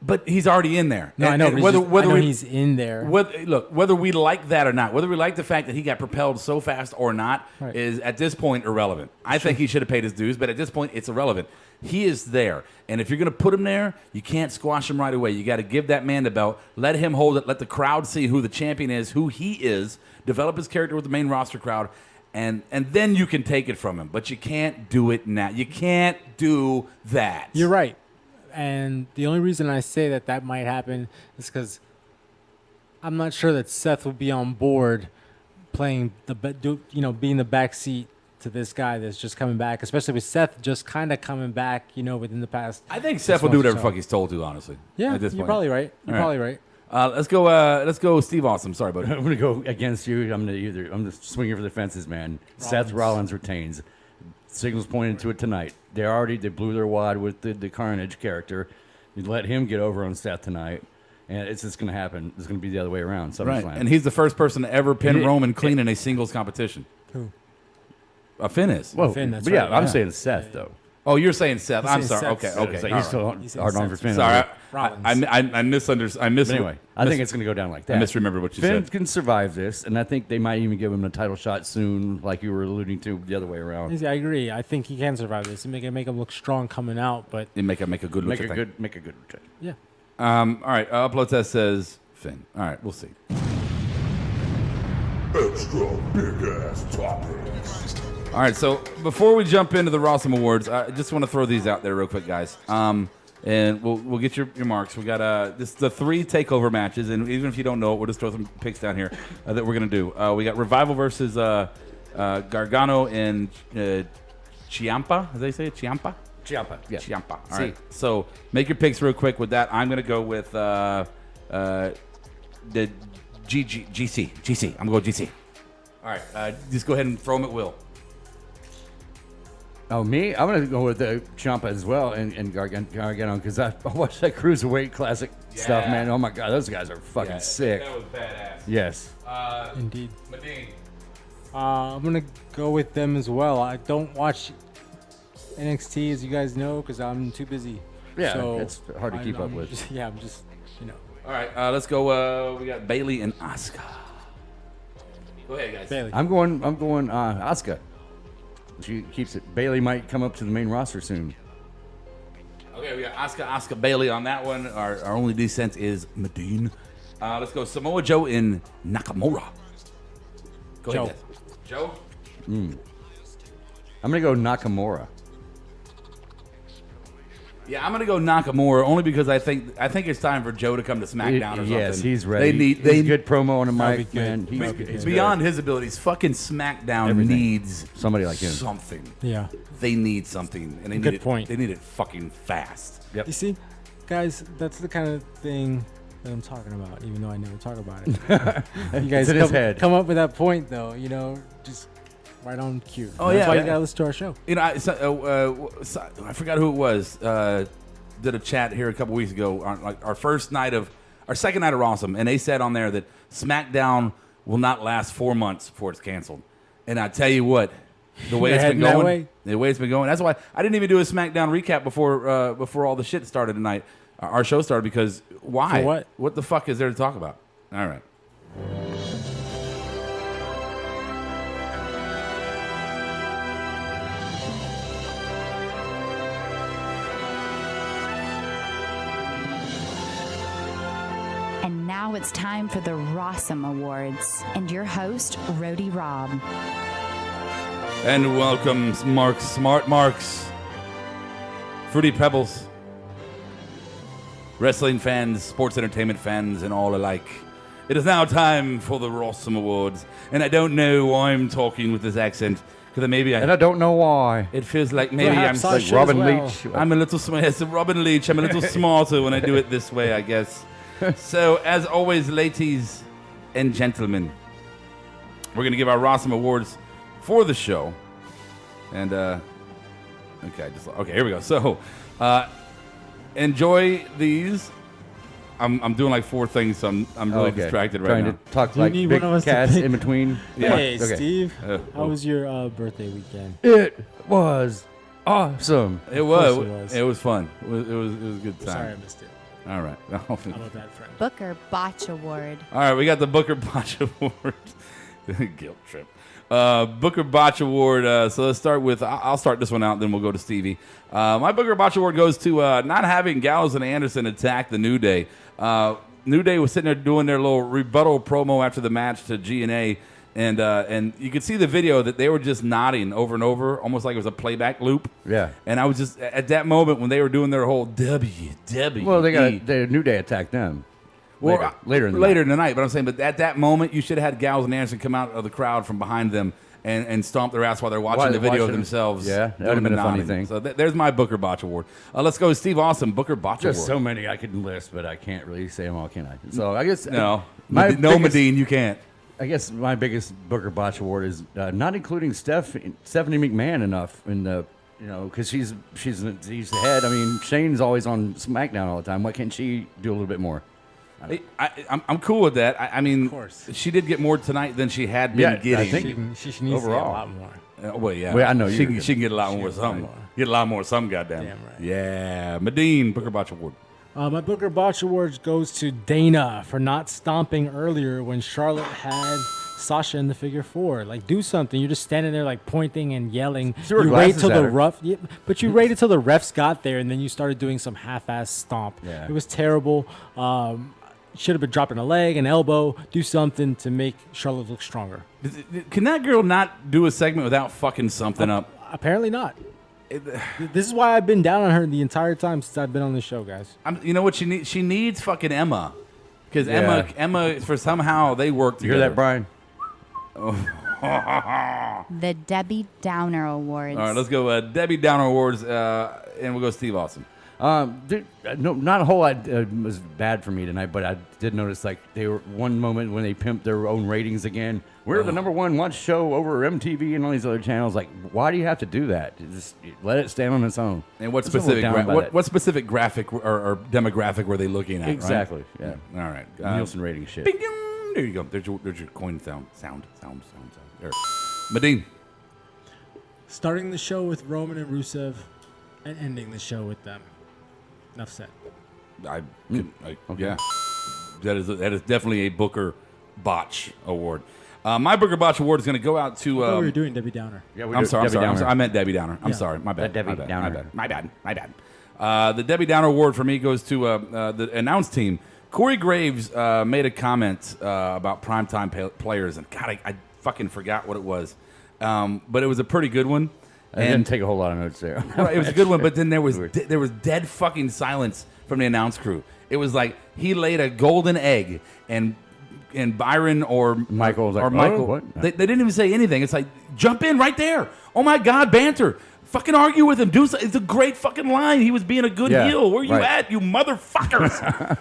But he's already in there. No, I know. But he's in there. Whether we like that or not, whether we like the fact that he got propelled so fast or not, Right. is at this point irrelevant. I think he should have paid his dues, but at this point, it's irrelevant. He is there, and if you're going to put him there, you can't squash him right away. You got to give that man the belt, let him hold it, let the crowd see who the champion is, who he is, develop his character with the main roster crowd, and then you can take it from him. But you can't do it now. You can't do that. You're right. And the only reason I say that might happen is because I'm not sure that Seth will be on board playing being the backseat to this guy that's just coming back, especially with Seth just kind of coming back, within the past. I think Seth will do whatever the fuck he's told to, honestly. Yeah, at this you're point. probably right. You're probably right. Let's go, Steve Awesome. Sorry, buddy. I'm gonna go against you. I'm just swinging for the fences, man. Seth Rollins retains. Signals pointed to it tonight. They blew their wad with the Carnage character. You let him get over on Seth tonight, and it's just going to happen. It's going to be the other way around. SummerSlam. Right, and he's the first person to ever pin Roman clean in a singles competition. Who? Finn is. Well, Finn, that's but yeah, right. I'm saying Seth though. Oh, you're saying Seth. I'm saying sorry. Seth. Okay. So all he's still right. hard on for Finn. Sorry, Rollins. I misunderstood. But anyway, I think it's going to go down like that. I misremembered what you Finn said. can survive this, and I think they might even give him a title shot soon, like you were alluding to the other way around. I agree. I think he can survive this and make him look strong coming out. But You make a good Make look a at good return. yeah, All right. Upload test says Finn. All right. We'll see. Extra big ass topics. All right, so before we jump into the RAWESOME Awards, I just want to throw these out there real quick, guys. And we'll get your marks. We got the 3 takeover matches, and even if you don't know it, we'll just throw some picks down here that we're gonna do. We got Revival versus Gargano and Ciampa. As they say it, Ciampa. Ciampa, yeah. Ciampa. All right. So make your picks real quick with that. I'm gonna go with the GC. I'm gonna go GC. All right. Just go ahead and throw them at will. Oh, me? I'm going to go with Ciampa as well and Gargano because I watched that Cruiserweight Classic stuff, man. Oh, my God. Those guys are fucking sick. That was badass. Yes. indeed. Medine. I'm gonna go with them as well. I don't watch NXT, as you guys know, because I'm too busy. Yeah, so it's hard to keep up with. I'm just. All right, let's go. We got Bailey and Asuka. Go ahead, guys. Bailey. I'm going Asuka. She keeps it. Bailey might come up to the main roster soon. Okay, we got Asuka Bailey on that one. Our only descent is Medine. Let's go Samoa Joe in Nakamura. Go Joe. ahead, guys. Joe? I'm going to go Nakamura. Yeah, I'm gonna go Nakamura only because I think it's time for Joe to come to SmackDown or something. Yes, he's ready. They He's good promo on the mic, man. He's beyond his abilities. Fucking SmackDown Everything. needs somebody like him. Something. Yeah. They need something, and they Good need it. point. They need it fucking fast. Yep. You see, guys, that's the kind of thing that I'm talking about, even though I never talk about it. You guys in his head. come up with that point, though. Just right on cue. Oh, That's yeah, why yeah. you gotta listen to our show. You know, I forgot who it was. Did a chat here a couple weeks ago on like our second night of RAWESOME, and they said on there that SmackDown will not last 4 months before it's canceled. And I tell you what, The way They're it's been heading that going. way? The way it's been going. That's why I didn't even do a SmackDown recap before all the shit started tonight. Our show started because why? For what? What the fuck is there to talk about? All right. And now it's time for the RAWESOME Awards. And your host, Rody Rob. And welcome, Smart Marks, Fruity Pebbles, wrestling fans, sports entertainment fans, and all alike. It is now time for the RAWESOME Awards. And I don't know why I'm talking with this accent. Because maybe And I don't know why. It feels like maybe Perhaps I'm I like should Robin as well. Leach. I'm a little smart. Yes, Robin Leach. I'm a little smarter when I do it this way, I guess. So, as always, ladies and gentlemen, we're going to give our RAWESOME Awards for the show. And, okay, here we go. So, enjoy these. I'm doing like 4 things, so I'm really distracted right Trying now. to talk Do you like need big one of us to cats pick? in between. Hey, Okay. Steve. Oh. How was your birthday weekend? It was awesome. It course was. it was. It was fun. It was a good time. Sorry I missed it. All right. I'm a bad friend. Booker Botch Award. All right, we got the Booker Botch Award. Guilt trip. Booker Botch Award. So let's start with, I'll start this one out, then we'll go to Stevie. My Booker Botch Award goes to not having Gallows and Anderson attack the New Day. New Day was sitting there doing their little rebuttal promo after the match to G&A, and you could see the video that they were just nodding over and over, almost like it was a playback loop. Yeah. And I was just, at that moment when they were doing their whole WWE. Well, the New Day attacked them. Later in the night. But I'm saying, but at that moment, you should have had Gallows and Anderson come out of the crowd from behind them and stomp their ass while they're watching the video of themselves. Yeah, that would doing have been the a funny nodding. thing. So there's my Booker Botch Award. Let's go with Steve Austin, Booker Botch There's Award. so many I could list, but I can't really say them all, can I? So I guess No, biggest- Medine, you can't. I guess my biggest Booker Botch Award is not including Stephanie McMahon enough in the, because she's the head. I mean, Shane's always on SmackDown all the time. Why can't she do a little bit more? I'm cool with that. I mean, Of course. she did get more tonight than she had been Yeah, I getting. think- She needs to get a Overall. lot more. Well, yeah. Well, I know she you- can, she can get a lot more gets a something. lot more. Get a lot more something, goddamn. Damn right. Yeah, Medine, Booker Botch Award. My Booker Botch Award goes to Dana for not stomping earlier when Charlotte had Sasha in the figure 4. Like, do something. You're just standing there, like, pointing and yelling. Threw her You wait glasses till at the her. but you waited till the refs got there, and then you started doing some half-ass stomp. Yeah. It was terrible. Should have been dropping a leg, an elbow. Do something to make Charlotte look stronger. Can that girl not do a segment without fucking something up? Apparently not. This is why I've been down on her the entire time since I've been on this show, guys. You know what she needs? She needs fucking Emma. Because Yeah. Emma, for somehow they work You together. hear that, Brian? The Debbie Downer Awards. All right, let's go Debbie Downer Awards, and we'll go Steve Austin. Dude, no, not a whole lot was bad for me tonight, but I did notice like they were one moment when they pimped their own ratings again. We're the #1 watch show over MTV and all these other channels. Like, why do you have to do that? Just let it stand on its own. And what Just a little specific down by that. what specific graphic or demographic were they looking at? Exactly. Right? Yeah. All right. Nielsen rating shit. Bing, ding. There you go. There's your coin sound. There. Medine. Starting the show with Roman and Rusev and ending the show with them. Enough said. Yeah. That is definitely a Booker Botch Award. My Booker Botch Award is going to go out to. I thought we were doing Debbie Downer. Yeah, I'm sorry. I meant Debbie Downer. I'm Yeah. sorry. My bad. Debbie my bad. Downer. My bad. The Debbie Downer Award for me goes to the announce team. Corey Graves made a comment about primetime players, and God, I fucking forgot what it was. But it was a pretty good one. I didn't take a whole lot of notes there. Right, it was a good one, but then there was dead fucking silence from the announce crew. It was like he laid a golden egg, and Byron or Michael was like, or Michael, what? They didn't even say anything. It's like, jump in right there. Oh my God, banter. Fucking argue with him. Do so. It's a great fucking line. He was being a good heel. Where you at, you motherfuckers?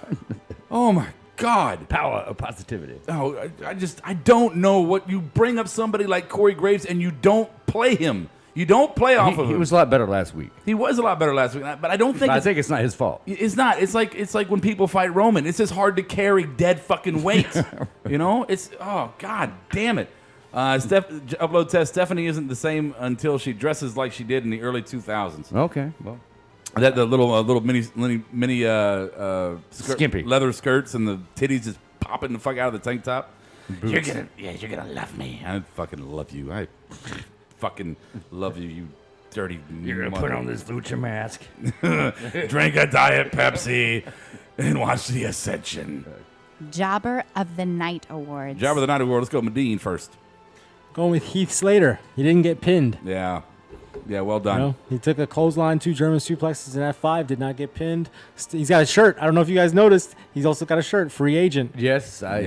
Oh my God. Power of positivity. Oh, I don't know what you bring up somebody like Corey Graves and you don't play him. You don't play off of him. He was a lot better last week. He was a lot better last week, but I don't think. I think it's not his fault. It's not. It's like when people fight Roman. It's just hard to carry dead fucking weight. You know. It's God damn it. Upload test. Stephanie isn't the same until she dresses like she did in the early 2000s. Okay, well. That the little mini skimpy leather skirts and the titties just popping the fuck out of the tank top. Boots. You're gonna love me. I fucking love you. I fucking love you, you dirty. You're gonna put on this lucha mask, drink a Diet Pepsi, and watch the Ascension. Jobber of the Night Awards. Jobber of the Night Award. Let's go Medine first. Going with Heath Slater. He didn't get pinned. Yeah, well done. You know, he took a clothesline, 2 German suplexes, and F5, did not get pinned. He's got a shirt. I don't know if you guys noticed. He's also got a shirt, free agent. Yes, I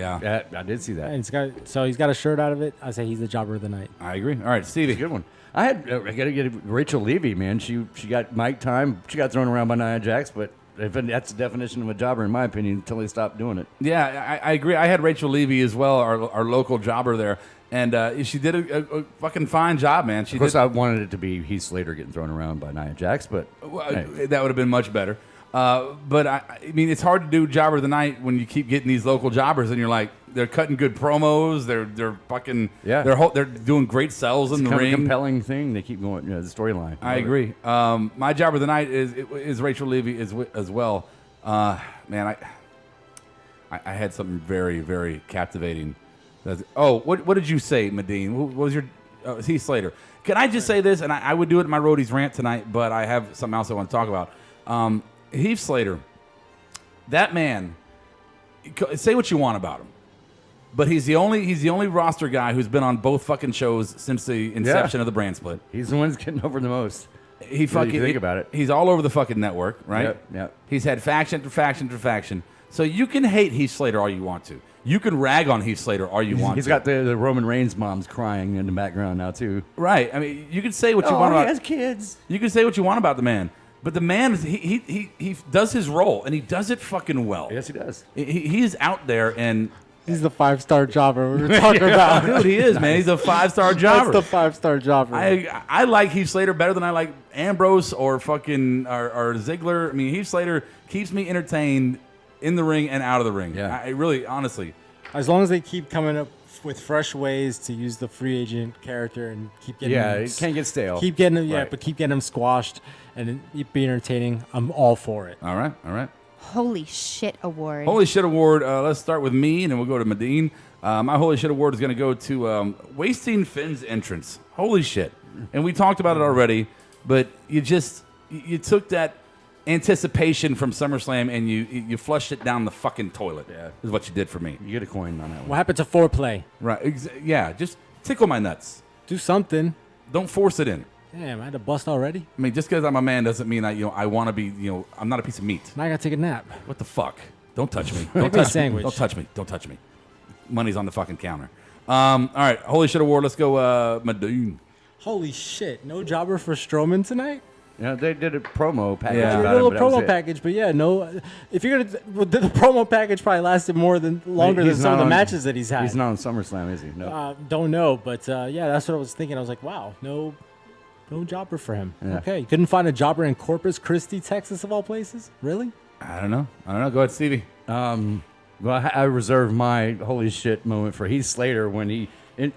did see that. And he's got a shirt out of it. I say he's the jobber of the night. I agree. All right, Stevie. Good one. I got to get Rachel Levy, man. She got mic time. She got thrown around by Nia Jax, but that's the definition of a jobber, in my opinion, until they stopped doing it. Yeah, I agree. I had Rachel Levy as well, our local jobber there. And she did a fucking fine job, man. Of course, I wanted it to be Heath Slater getting thrown around by Nia Jax, but hey. That would have been much better. But I mean, it's hard to do Jobber of the Night when you keep getting these local jobbers, and you're like, they're cutting good promos. They're fucking they're doing great sells in the ring. Kind of a compelling thing. They keep going. The storyline. I agree. My Jobber of the Night is Rachel Levy as well. Man, I had something very, very captivating. What did you say, Medine? What was your Heath Slater? Can I just say this? And I would do it in my Roadies rant tonight, but I have something else I want to talk about. Heath Slater, that man. Say what you want about him, but he's the only roster guy who's been on both fucking shows since the inception of the brand split. He's the one who's getting over the most. He fucking think about it. He's all over the fucking network, right? Yep. He's had faction after faction after faction. So you can hate Heath Slater all you want to. You can rag on Heath Slater all you want to. He's got the Roman Reigns moms crying in the background now, too. Right. I mean, you can say what you want about... he has kids. You can say what you want about the man. But the man, he does his role, and he does it fucking well. Yes, he does. He's out there, and... He's the 5-star jobber we were talking about. Dude, he is, man. He's a 5-star jobber. That's the 5-star jobber. I like Heath Slater better than I like Ambrose or fucking or Ziggler. I mean, Heath Slater keeps me entertained in the ring and out of the ring. Yeah. I really, honestly. As long as they keep coming up with fresh ways to use the free agent character and keep getting it can't get stale. Keep getting them, but keep getting them squashed and it be entertaining. I'm all for it. All right. Holy Shit Award. Holy Shit Award. Let's start with me, and then we'll go to Medine. My Holy Shit Award is going to go to wasting Finn's entrance. Holy shit. And we talked about it already, but you took that anticipation from SummerSlam and you flushed it down the fucking toilet. Yeah. Is what you did for me. You get a coin on that one. What happened to foreplay? Right. Yeah. Just tickle my nuts. Do something. Don't force it in. Damn, I had to bust already. I mean, just because I'm a man doesn't mean I want to be, I'm not a piece of meat. Now I gotta take a nap. What the fuck? Don't touch me. Make me a sandwich. Don't touch me. Don't touch me. Money's on the fucking counter. All right. Holy Shit Award. Let's go, Medine. Holy shit. No jobber for Strowman tonight? Yeah, they did a promo package. Yeah, about a little it, but promo package, but yeah, no. If you're gonna, the promo package probably lasted longer than some of the matches that he's had. He's not on SummerSlam, is he? No. Don't know, but yeah, that's what I was thinking. I was like, wow, no jobber for him. Yeah. Okay, you couldn't find a jobber in Corpus Christi, Texas, of all places. Really? I don't know. Go ahead, Stevie. Well, I reserve my holy shit moment for Heath Slater when he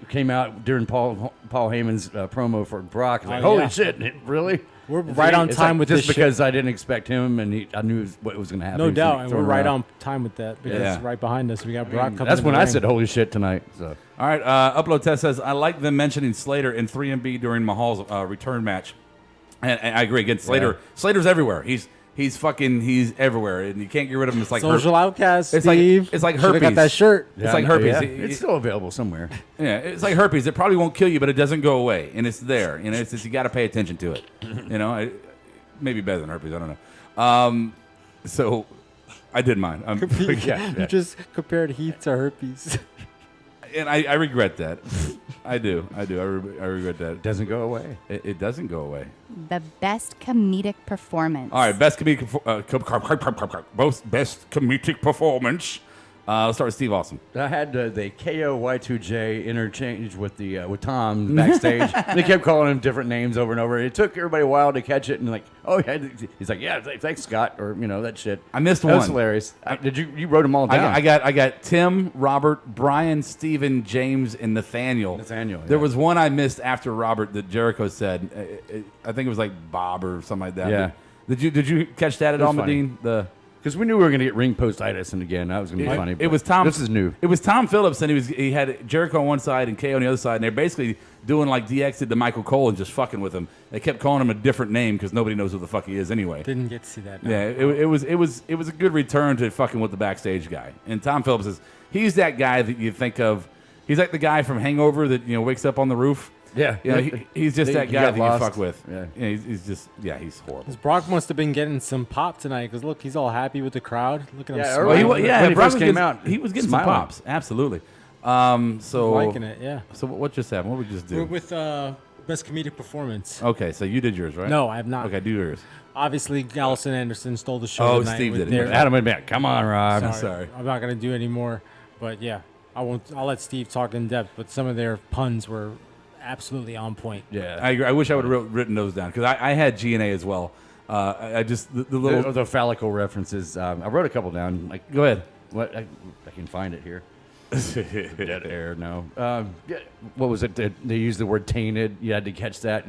came out during Paul Heyman's promo for Brock. Like, holy shit, really? We're right on time with this just because I didn't expect him, and I knew what was going to happen. No doubt, and we're right on time with that because right behind us we got Brock coming. That's when I said holy shit tonight. So. All right, Upload Test says, I like them mentioning Slater in 3MB during Mahal's return match. And I agree. Again, Slater's everywhere. He's everywhere, and you can't get rid of him. It's like social outcast. It's Steve. Like herpes. Should've got that shirt. It's like herpes. Yeah. It's still available somewhere. Yeah, it's like herpes. It probably won't kill you, but it doesn't go away, and it's there. It's just, you got to pay attention to it. Maybe better than herpes. I don't know. So I did mine. You just compared Heath to herpes. And I regret that. I do. I regret that. It doesn't go away. It doesn't go away. The best comedic performance. All right, best comedic performance. Let's start with Steve Austin. I had the KO Y2J interchange with Tom backstage. They kept calling him different names over and over. It took everybody a while to catch it, and like, oh yeah, he's like, yeah, thanks Scott, or that shit. I missed That was one. hilarious. Did you wrote them all down? I got Tim, Robert, Brian, Steven, James, and Nathaniel. There was one I missed after Robert that Jericho said. I think it was like Bob or something like that. Yeah. Did you catch that at all, Medine? Because we knew we were going to get ring postitis, and again, that was going to be funny. It was Tom. This is new. It was Tom Phillips, and he had Jericho on one side and KO on the other side, and they're basically doing like DX did to Michael Cole and just fucking with him. They kept calling him a different name because nobody knows who the fuck he is anyway. Didn't get to see that. No. Yeah, it was a good return to fucking with the backstage guy. And Tom Phillips he's that guy that you think of. He's like the guy from Hangover that wakes up on the roof. Yeah, he's just that guy that you fuck with. Yeah, he's horrible. Because Brock must have been getting some pop tonight. Because look, he's all happy with the crowd. Look at him. When he Brock first came out, he was getting some pops. Absolutely. So liking it. Yeah. So what just happened? What did we just do? We're with best comedic performance. Okay, so you did yours, right? No, I have not. Okay, do yours. Obviously, Allison Anderson stole the show tonight. Steve did it. Adam went back. Come on, Rob. Sorry. I'm not gonna do any more. But yeah, I won't. I'll let Steve talk in depth. But some of their puns were absolutely on point. Yeah, I agree. I wish I would have written those down because I had G&A as well. I just the little the phallical references. I wrote a couple down. Like, go ahead. What I can find it here. Dead air. No. What was it? They used the word tainted. You had to catch that.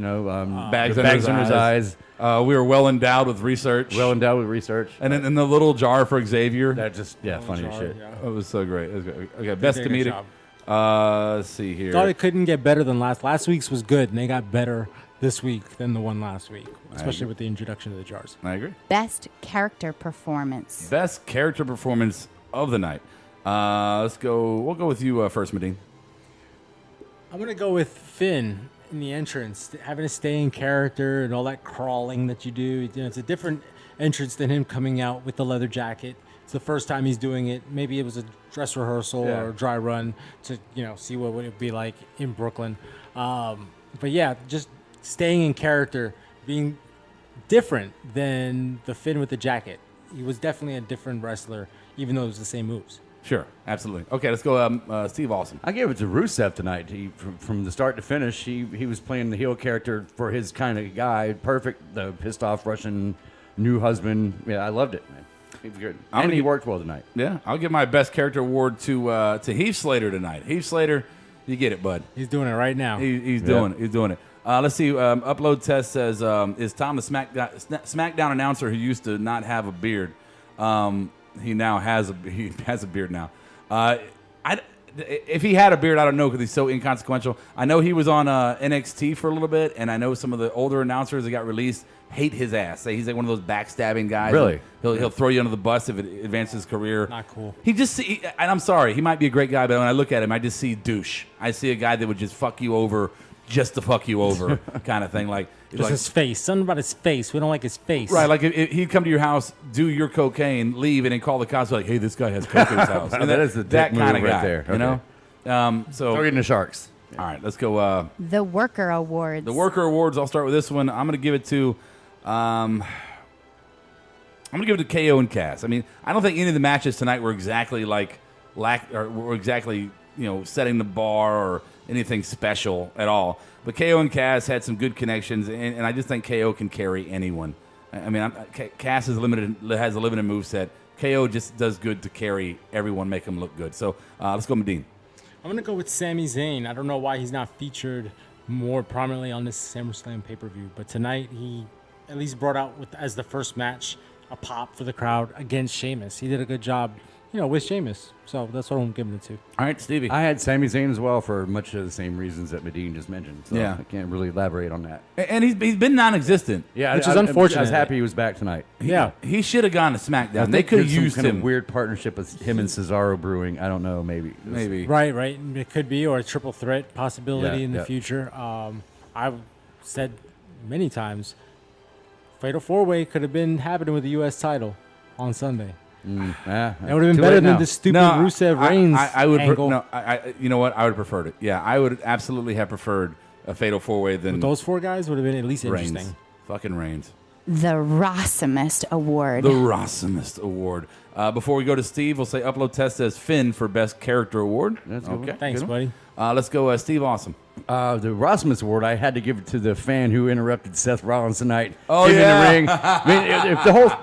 Bags under his eyes. We were well endowed with research. And then in the little jar for Xavier. That just funny as shit. Yeah. It was so great. It was great. Okay, best comedic. Let's see here. Thought it couldn't get better than last. Last week's was good, and they got better this week than the one last week, especially with the introduction of the jars. I agree. Best character performance. Best character performance of the night. Let's go. We'll go with you first, Medine. I'm gonna go with Finn in the entrance, having to stay in character and all that crawling that you do. It's a different entrance than him coming out with the leather jacket. It's the first time he's doing it. Maybe it was a dress rehearsal or a dry run to see what would it be like in Brooklyn. But yeah, just staying in character, being different than the Finn with the jacket. He was definitely a different wrestler, even though it was the same moves. Sure, absolutely. Okay, let's go. Steve Austin. I gave it to Rusev tonight. From the start to finish, he was playing the heel character for his kind of guy. Perfect. The pissed off Russian new husband. Yeah, I loved it, man. He was good. And he worked well tonight. Yeah, I'll give my best character award to Heath Slater tonight. Heath Slater, you get it, bud. He's doing it right now. He's doing it. He's doing it. Let's see. Upload test says, is Tom the SmackDown announcer who used to not have a beard? He now has a beard now. If he had a beard, I don't know because he's so inconsequential. I know he was on NXT for a little bit, and I know some of the older announcers that got released hate his ass. Say he's like one of those backstabbing guys. Really? He'll throw you under the bus if it advances his career. Not cool. And I'm sorry, he might be a great guy, but when I look at him, I just see douche. I see a guy that would just fuck you over just to fuck you over kind of thing. Like his face. Something about his face. We don't like his face. Right, like if he'd come to your house, do your cocaine, leave, and then call the cops like, hey, this guy has coke in his house. And that is the dick kind of move guy, right there. You know? So targeting the Sharks. All right, let's go. The Worker Awards. The Worker Awards, I'll start with this one. I'm going to give it to KO and Cass. I mean, I don't think any of the matches tonight were exactly setting the bar or anything special at all. But KO and Cass had some good connections, and I just think KO can carry anyone. I mean, Cass has a limited moveset. KO just does good to carry everyone, make them look good. So let's go, Medine. I'm going to go with Sami Zayn. I don't know why he's not featured more prominently on this SummerSlam pay-per-view, but tonight he at least brought out, as the first match, a pop for the crowd against Sheamus. He did a good job, with Sheamus. So that's what I'm giving it to. All right, Stevie. I had Sami Zayn as well for much of the same reasons that Medine just mentioned. So I can't really elaborate on that. And he's been non-existent. Yeah, which is unfortunate. I was happy he was back tonight. He should have gone to SmackDown. They could have used some kind him. of weird partnership with him and Cesaro brewing. I don't know. Maybe. Right. It could be, or a triple threat possibility in the future. I've said many times, Fatal 4-Way could have been happening with the U.S. title on Sunday. It would have been better than the stupid Rusev Reigns angle. You know what? I would have preferred it. Yeah, I would absolutely have preferred a Fatal 4-Way than with those four guys would have been at least Reigns. interesting. Fucking Reigns. the RAWESOME Award. The RAWESOME Award. Before we go to Steve, we'll say Upload Test says Finn for Best Character Award. That's okay. Thanks, buddy. Let's go Steve Awesome. The RAWESOME Award, I had to give it to the fan who interrupted Seth Rollins tonight. Oh, in yeah. the ring. I mean,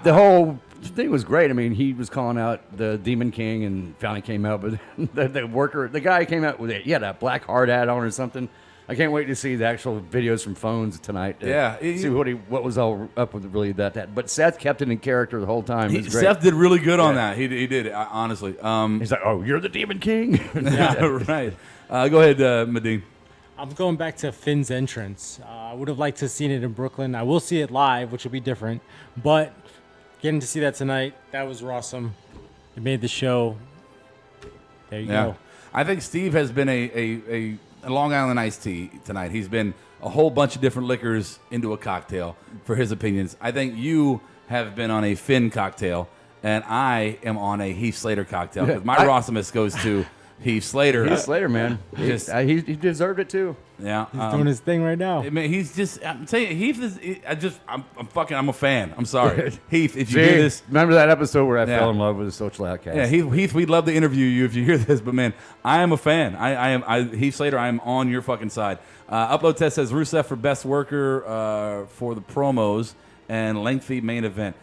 the whole thing was great. I mean, he was calling out the Demon King and finally came out, but the guy came out with he had a black hard hat on or something. I can't wait to see the actual videos from phones tonight. See what was all up with really that. But Seth kept it in character the whole time. It was great. Seth did really good on that. He did, honestly. He's like, oh, you're the Demon King? Yeah, right. Go ahead, Medine. I'm going back to Finn's entrance. I would have liked to have seen it in Brooklyn. I will see it live, which will be different. But getting to see that tonight, that was awesome. It made the show. There you go. I think Steve has been a Long Island iced tea tonight. He's been a whole bunch of different liquors into a cocktail for his opinions. I think you have been on a Finn cocktail, and I am on a Heath Slater cocktail. Because my RAWESOME goes to Heath Slater. Heath Slater, man. He deserved it too. Yeah, he's doing his thing right now. I mean, he's just. I'm telling you, Heath is. I'm a fan. I'm sorry, Heath. If you See, do this, remember that episode where I fell in love with the Social Outcast? Yeah, Heath. We'd love to interview you if you hear this, but man, I am a fan. I am Heath Slater. I am on your fucking side. Upload Test says Rusev for best worker for the promos and lengthy main event.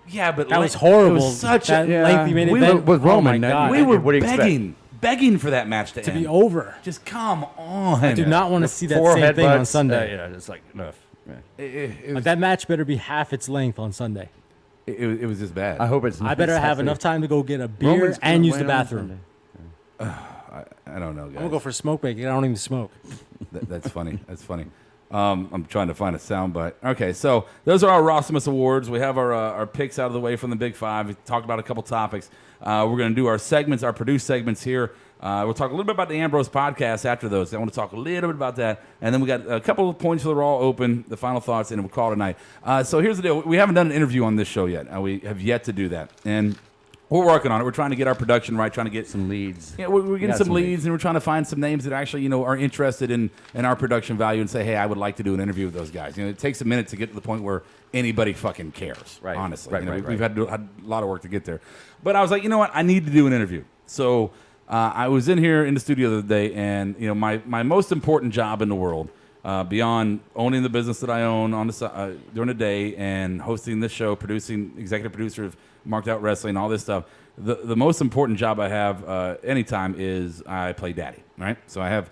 Yeah, but that was horrible. It was such a lengthy main event with Roman. Oh my God. We were begging for that match to end. Be over. Just come on. I do not want to see that same thing on Sunday. Yeah, it's like enough. But that match better be half its length on Sunday. It was just bad. I hope it's not. I better have enough time to go get a beer and use the bathroom. I don't know, guys. I'm going to go for a smoke break. I don't even smoke. That's funny. That's funny. I'm trying to find a soundbite. Okay, so those are our RAWESOME Awards. We have our picks out of the way from the Big Five. We talked about a couple topics. We're going to do our segments, our produced segments here. We'll talk a little bit about the Ambrose podcast after those. I want to talk a little bit about that. And then we got a couple of points for the Raw Open, the final thoughts, and we'll call it a night. So here's the deal. We haven't done an interview on this show yet. We have yet to do that. And we're working on it. We're trying to get our production right, trying to get some leads. Yeah, we're getting some leads, and we're trying to find some names that actually, are interested in our production value and say, hey, I would like to do an interview with those guys. It takes a minute to get to the point where anybody fucking cares, right? Honestly. Right. We've had a lot of work to get there. But I was like, you know what? I need to do an interview. So I was in here in the studio the other day, and my most important job in the world, beyond owning the business that I own on the during the day and hosting this show, executive producer of Marked Out Wrestling, all this stuff. The most important job I have anytime is I play daddy, right? So I have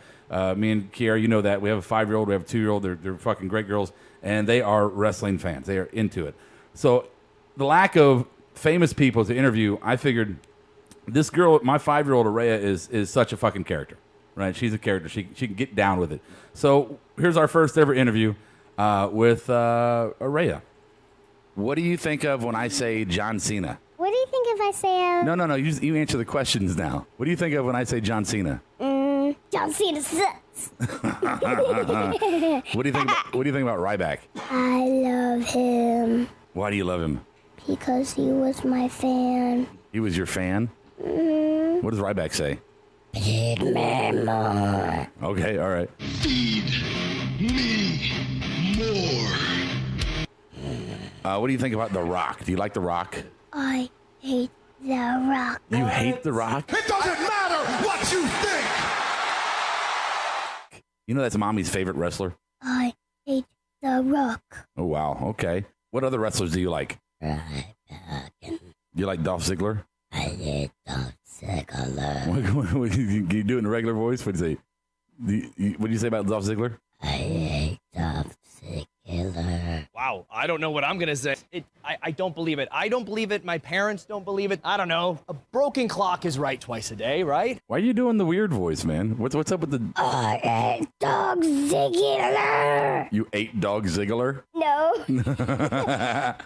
me and Kiara, you know that. We have a 5-year-old, we have a 2-year-old. They're fucking great girls, and they are wrestling fans. They are into it. So the lack of famous people to interview, I figured this girl, my 5-year-old Araya, is such a fucking character, right? She's a character. She can get down with it. So here's our first ever interview with Araya. What do you think of when I say John Cena? What do you think if I say No. You answer the questions now. What do you think of when I say John Cena? John Cena sucks. What do you think about Ryback? I love him Why do you love him? because he was my fan. He was your fan? What does Ryback say? Feed me more. Okay, all right. Feed me more. What do you think about The Rock? Do you like The Rock? I hate The Rock. You hate The Rock? It doesn't matter what you think. You know that's Mommy's favorite wrestler? I hate The Rock. Oh, wow. Okay. What other wrestlers do you like? Do you like Dolph Ziggler? I hate Dolph Ziggler. What, you do it in a regular voice? What do you say? What do you say about Dolph Ziggler? I hate Dolph Ziggler. Wow, I don't know what I'm gonna say. I don't believe it. I don't believe it. My parents don't believe it. I don't know. A broken clock is right twice a day, right? Why are you doing the weird voice, man? What's up with the... I hate Dog Ziggler. You ate Dog Ziggler? No.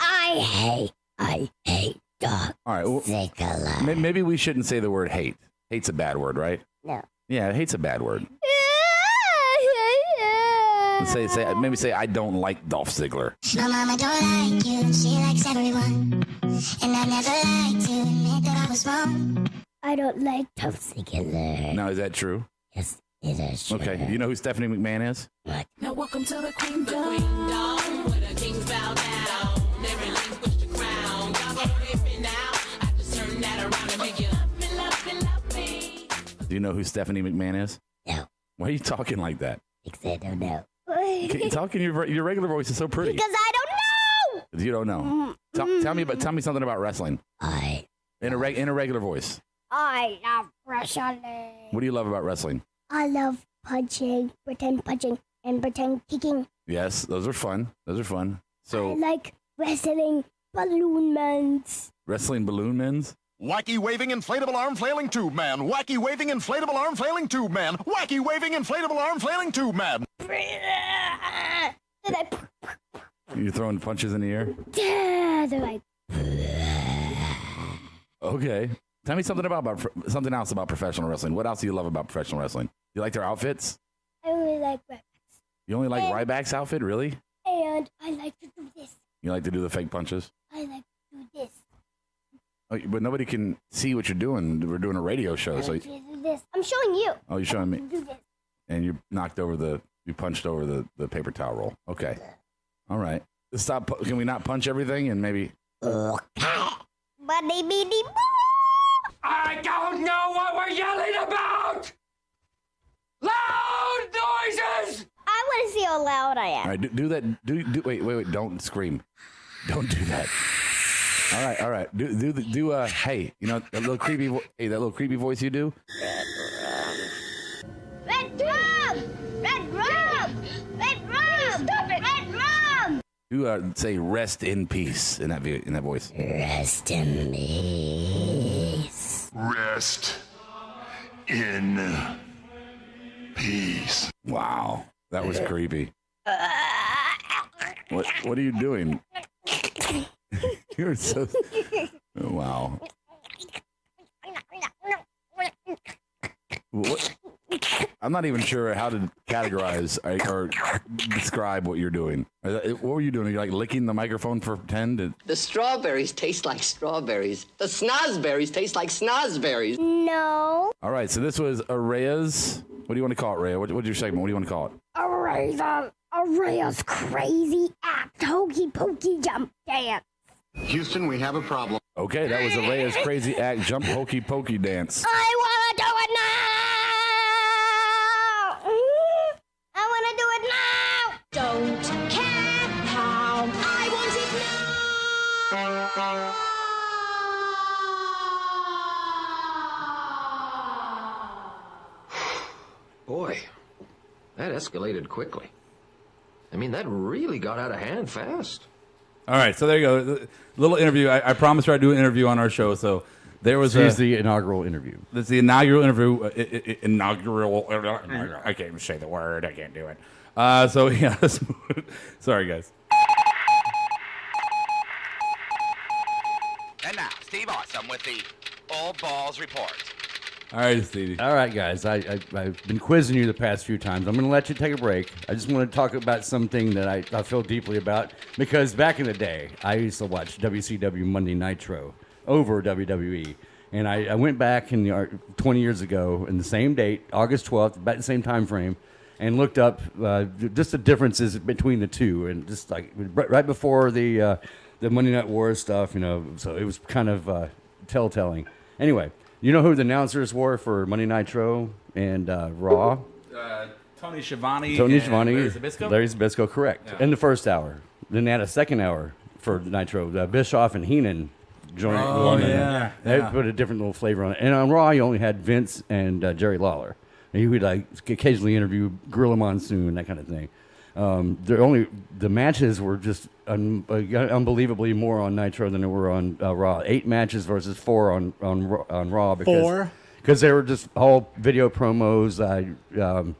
I hate Dog All right, well, Ziggler. maybe we shouldn't say the word hate. Hate's a bad word, right? No. Yeah, hate's a bad word. Maybe say I don't like Dolph Ziggler. My mama don't like you, she likes everyone. And I never liked to admit that I was wrong. I don't like Dolph Ziggler. Now, is that true? Yes, it is true. Okay, do you know who Stephanie McMahon is? What? Now welcome to the Queendom, where the kings bow down. you know who Stephanie McMahon is? No. Why are you talking like that? Because I don't know. Talking your regular voice is so pretty. Because I don't know. You don't know. Tell me something about wrestling. In a regular voice. I love wrestling. What do you love about wrestling? I love punching, pretend punching, and pretend kicking. Yes, those are fun. So I like wrestling balloon mans. Wrestling balloon men's? Wacky waving inflatable arm flailing tube man. Wacky waving inflatable arm flailing tube man. Wacky waving inflatable arm flailing tube man. You're throwing punches in the air? Yeah, they're like. Okay. Tell me something else about professional wrestling. What else do you love about professional wrestling? You like their outfits? I really like Ryback. You only like Ryback's outfit, really? And I like to do this. You like to do the fake punches? I like to do this. Oh, but nobody can see what you're doing. We're doing a radio show, I so. like to do this. I'm showing you. Oh, you're showing me. Do this. And you punched over the paper towel roll. Okay. All right. Stop. Can we not punch everything and maybe? I don't know what we're yelling about! Loud noises! I want to see how loud I am. All right. Do that. Wait. Don't scream. Don't do that. All right. Hey, you know that little creepy voice you do? Red drum! Red drum! Red drum! Stop it! Red drum! Do say rest in peace in that voice. Rest in peace. Rest in peace. Wow, that was creepy. What are you doing? You're so. Wow. What? I'm not even sure how to categorize or describe what you're doing. What were you doing? Are you like licking the microphone for 10? The strawberries taste like strawberries. The snozberries taste like snozberries. No. All right, so this was Araya's. What do you want to call it, Raya? What's your segment? What do you want to call it? Araya's crazy act, hokey pokey jump dance. Houston, we have a problem. Okay, that was Araya's crazy act, jump hokey pokey dance. I want to do it now! I want to do it now! Don't care how. I want it now! Boy, that escalated quickly. I mean, that really got out of hand fast. All right, so there you go. The little interview. I promised her I'd do an interview on our show, so there was the inaugural interview. That's the inaugural interview. I can't even say the word. I can't do it. So, yeah. Sorry, guys. And now, Steve Awesome with the All Balls Report. All right, Stevie. All right, guys. I've been quizzing you the past few times. I'm going to let you take a break. I just want to talk about something that I feel deeply about, because back in the day, I used to watch WCW Monday Nitro over WWE. And I went back 20 years ago in the same date, August 12th, about the same time frame, and looked up just the differences between the two. And just like right before the Monday Night Wars stuff, so it was kind of telltelling. Anyway. You know who the announcers were for Monday Nitro and Raw? Tony Schiavone. Larry Zbyszko, correct. Yeah. In the first hour. Then they had a second hour for Nitro. Bischoff and Heenan joined. They put a different little flavor on it. And on Raw, you only had Vince and Jerry Lawler. And he would occasionally interview Gorilla Monsoon, that kind of thing. The matches were just unbelievably more on Nitro than they were on Raw. 8 matches versus 4 on Raw. Because they were just all video promos.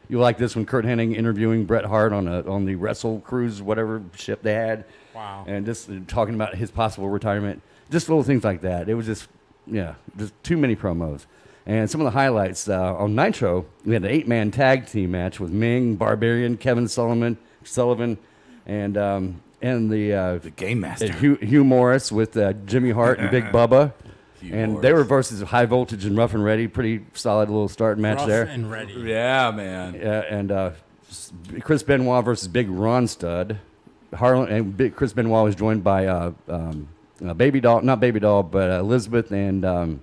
You like this one, Kurt Hennig interviewing Bret Hart on the Wrestle Cruise, whatever ship they had. Wow. And just talking about his possible retirement. Just little things like that. It was just too many promos. And some of the highlights on Nitro, we had an 8-man tag team match with Ming, Barbarian, Kevin Sullivan, and the Game Master, Hugh Morris with Jimmy Hart and Big Bubba, and they were versus High Voltage and Rough and Ready. Pretty solid little start match there. Rough and Ready. Yeah, man. Yeah, and Chris Benoit versus Big Ron Studd. Chris Benoit was joined by Baby Doll, not Baby Doll, but Elizabeth and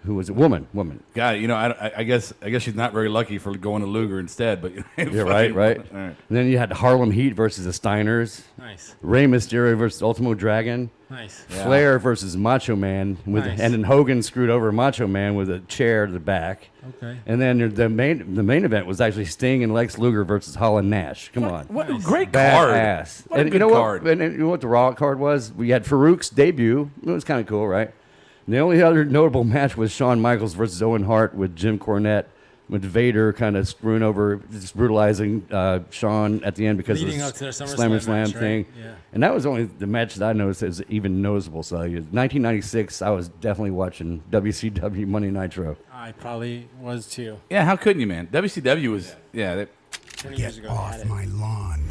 Who was it? Woman. God, I guess she's not very lucky for going to Luger instead. But yeah, right. All right. And then you had Harlem Heat versus the Steiners. Nice. Rey Mysterio versus Ultimo Dragon. Nice. Flair versus Macho Man, and then Hogan screwed over Macho Man with a chair to the back. Okay. And then the main event was actually Sting and Lex Luger versus Hall and Nash. Come on. What a great card. Badass. What a And good card. And you know what the Raw card was? We had Farouk's debut. It was kind of cool, right? And the only other notable match was Shawn Michaels versus Owen Hart with Jim Cornette, with Vader kind of screwing over, just brutalizing Shawn at the end because Leading of up to the their SummerSlam match, thing. right? Yeah. And that was only the match that I noticed that was even noticeable. So 1996, I was definitely watching WCW Monday Nitro. I probably was too. Yeah, how couldn't you, man? WCW was, 20 years ago. Off my lawn.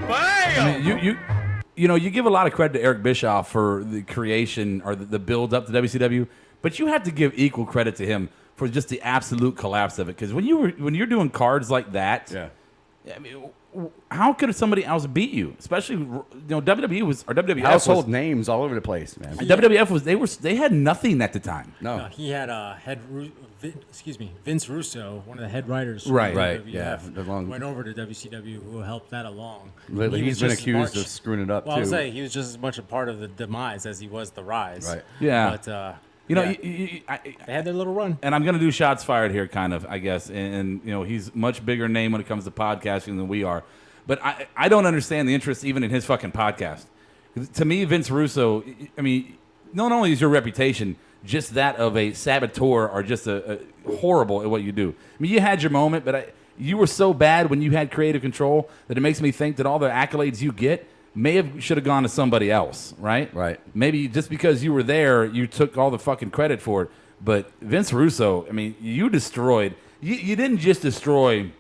I mean, you give a lot of credit to Eric Bischoff for the creation or the build up to WCW, but you have to give equal credit to him for just the absolute collapse of it. Because when you're doing cards like that, I mean, how could somebody else beat you? Especially WWF Household names all over the place, man. WWF they had nothing at the time. No, he had Vince Russo, one of the head writers. Right. WWF, Yeah. went over to WCW, who helped that along. He's been accused of screwing it up well, too. I'll say he was just as much a part of the demise as he was the rise. Right. Yeah. But they had their little run. And I'm going to do shots fired here, kind of, I guess. And he's much bigger name when it comes to podcasting than we are. But I don't understand the interest even in his fucking podcast. To me, Vince Russo, I mean, not only is your reputation just that of a saboteur or just a horrible at what you do. I mean, you had your moment, but you were so bad when you had creative control that it makes me think that all the accolades you get should have gone to somebody else, right? Right. Maybe just because you were there, you took all the fucking credit for it. But Vince Russo, I mean, you destroyed. You didn't just destroy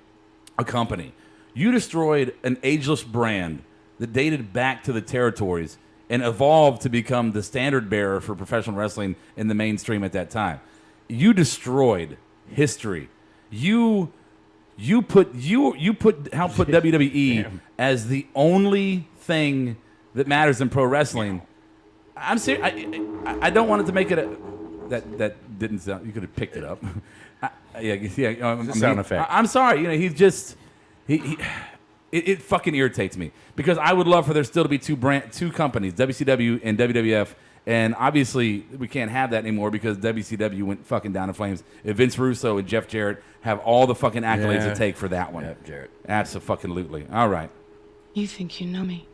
a company. You destroyed an ageless brand that dated back to the territories and evolved to become the standard bearer for professional wrestling in the mainstream at that time. You destroyed history. You put WWE as the only thing that matters in pro wrestling. I'm serious. I don't want it to make it that didn't sound. You could have picked it up. Sound effect. I'm sorry. He's just it fucking irritates me because I would love for there still to be two companies, WCW and WWF, and obviously we can't have that anymore because WCW went fucking down in flames. If Vince Russo and Jeff Jarrett have all the fucking accolades to take for that one, Jarrett, absolutely. All right. You think you know me?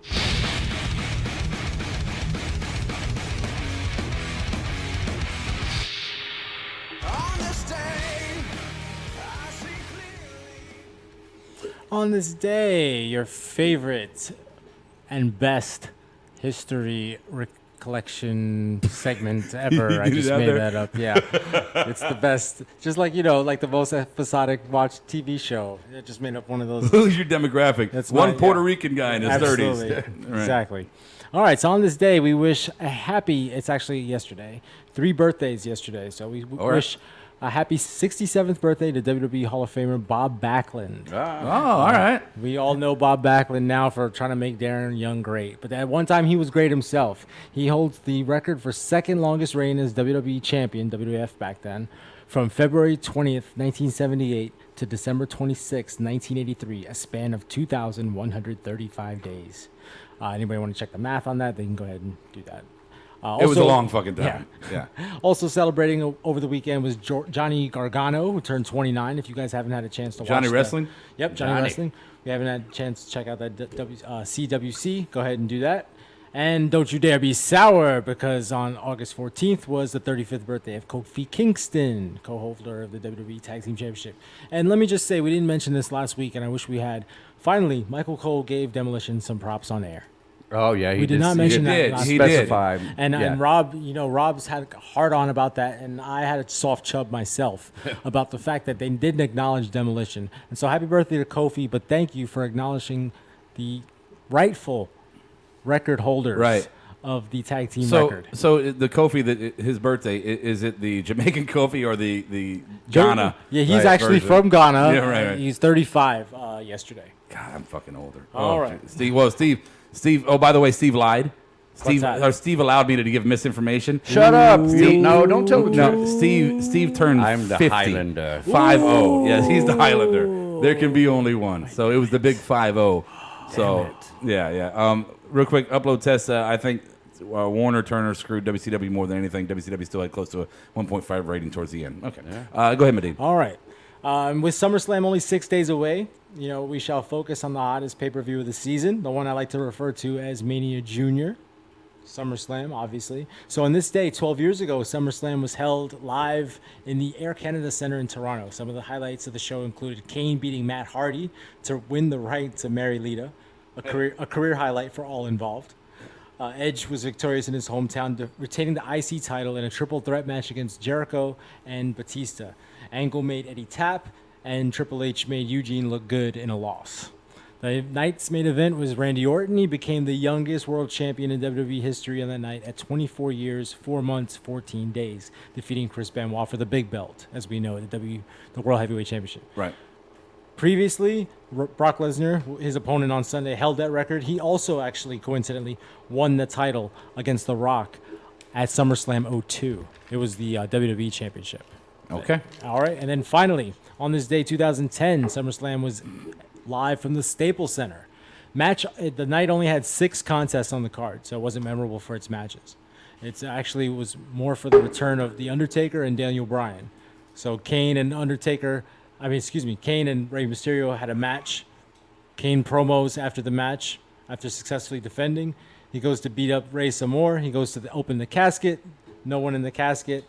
On this day, your favorite and best history recollection segment ever. I just made that up. Yeah. It's the best. Just like the most episodic watched TV show. I just made up one of those. Who's your demographic? That's one Puerto Rican guy in his Absolutely. 30s. Right. Exactly. All right. So on this day, we wish it's actually yesterday. 3 birthdays yesterday. So we wish a happy 67th birthday to WWE Hall of Famer Bob Backlund. Oh, all right. We all know Bob Backlund now for trying to make Darren Young great. But at one time, he was great himself. He holds the record for second longest reign as WWE champion, WWF back then, from February 20th, 1978 to December 26th, 1983, a span of 2,135 days. Anybody want to check the math on that? They can go ahead and do that. It was a long fucking time. Yeah. Also celebrating over the weekend was Johnny Gargano, who turned 29. If you guys haven't had a chance to watch Johnny Wrestling? Yep, Johnny Wrestling. If you haven't had a chance to check out that CWC, go ahead and do that. And don't you dare be sour, because on August 14th was the 35th birthday of Kofi Kingston, co-holder of the WWE Tag Team Championship. And let me just say, we didn't mention this last week, and I wish we had. Finally, Michael Cole gave Demolition some props on air. Oh yeah, we did not mention that. He specified. And Rob, Rob's had a hard on about that, and I had a soft chub myself about the fact that they didn't acknowledge Demolition. And so, happy birthday to Kofi! But thank you for acknowledging the rightful record holders of the tag team record. So the Kofi, his birthday, is it the Jamaican Kofi or the Ghana? Yeah, he's actually version? from Ghana. Yeah, right. He's 35 yesterday. God, I'm fucking older. All right. Steve. Oh, by the way, Steve lied. Steve allowed me to give misinformation. Shut up! No, don't tell the No, truth. Steve turned I'm the 50. Highlander. 5-0. Yes, he's the Highlander. There can be only one. So it was the big 5-0. So yeah. Real quick upload test. I think Warner Turner screwed WCW more than anything. WCW still had close to a 1.5 rating towards the end. Okay. Go ahead, Medine. All right. With SummerSlam only 6 days away, we shall focus on the hottest pay-per-view of the season, the one I like to refer to as Mania Junior. SummerSlam, obviously. So on this day, 12 years ago, SummerSlam was held live in the Air Canada Centre in Toronto. Some of the highlights of the show included Kane beating Matt Hardy to win the right to marry Lita, a career highlight for all involved. Edge was victorious in his hometown, retaining the IC title in a triple threat match against Jericho and Batista. Angle made Eddie tap, and Triple H made Eugene look good in a loss. The night's main event was Randy Orton. He became the youngest world champion in WWE history on that night at 24 years, 4 months, 14 days, defeating Chris Benoit for the big belt, as we know, the World Heavyweight Championship. Right. Previously, Brock Lesnar, his opponent on Sunday, held that record. He also actually, coincidentally, won the title against The Rock at SummerSlam 02. It was the WWE Championship. Okay. All right. And then finally, on this day, 2010, SummerSlam was live from the Staples Center. The night only had 6 contests on the card, so it wasn't memorable for its matches. It actually was more for the return of The Undertaker and Daniel Bryan. So Kane and Rey Mysterio had a match. Kane promos after the match, after successfully defending. He goes to beat up Rey some more. He goes to open the casket. No one in the casket.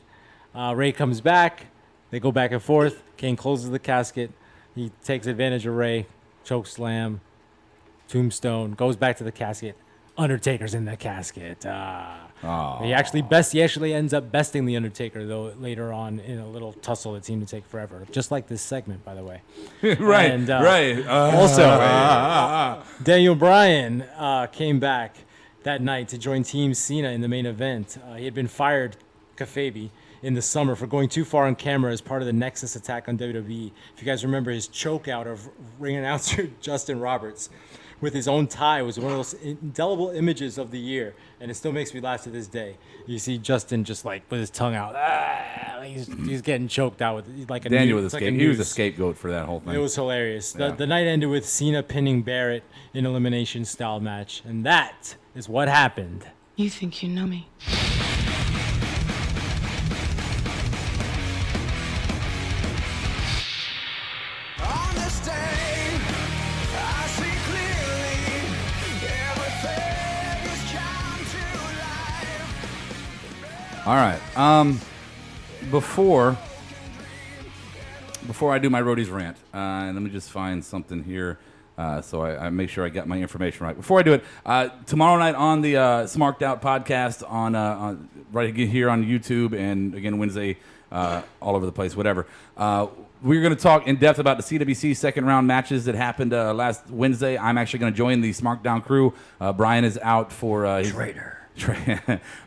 Rey comes back. They go back and forth. Kane closes the casket. He takes advantage of Rey. Choke slam. Tombstone. Goes back to the casket. Undertaker's in the casket. He actually ends up besting the Undertaker, though, later on in a little tussle that seemed to take forever. Just like this segment, by the way. Right. And, right. Also, Daniel Bryan came back that night to join Team Cena in the main event. He had been fired, kayfabe, in the summer for going too far on camera as part of the Nexus attack on WWE. If you guys remember his choke out of ring announcer Justin Roberts with his own tie was one of those indelible images of the year, and it still makes me laugh to this day. You see Justin just like with his tongue out, he's getting choked out with like a Daniel noose, was he was a scapegoat for that whole thing. It was hilarious. Yeah. The night ended with Cena pinning Barrett in an elimination style match, and that is what happened. You think you know me? All right. Before I do my roadies rant, let me just find something here so I make sure I got my information right. Before I do it, tomorrow night on the Smarked Out podcast on right here on YouTube, and again Wednesday all over the place, whatever. We're going to talk in depth about the CWC second round matches that happened last Wednesday. I'm actually going to join the Smarked Down crew. Brian is out for traitor.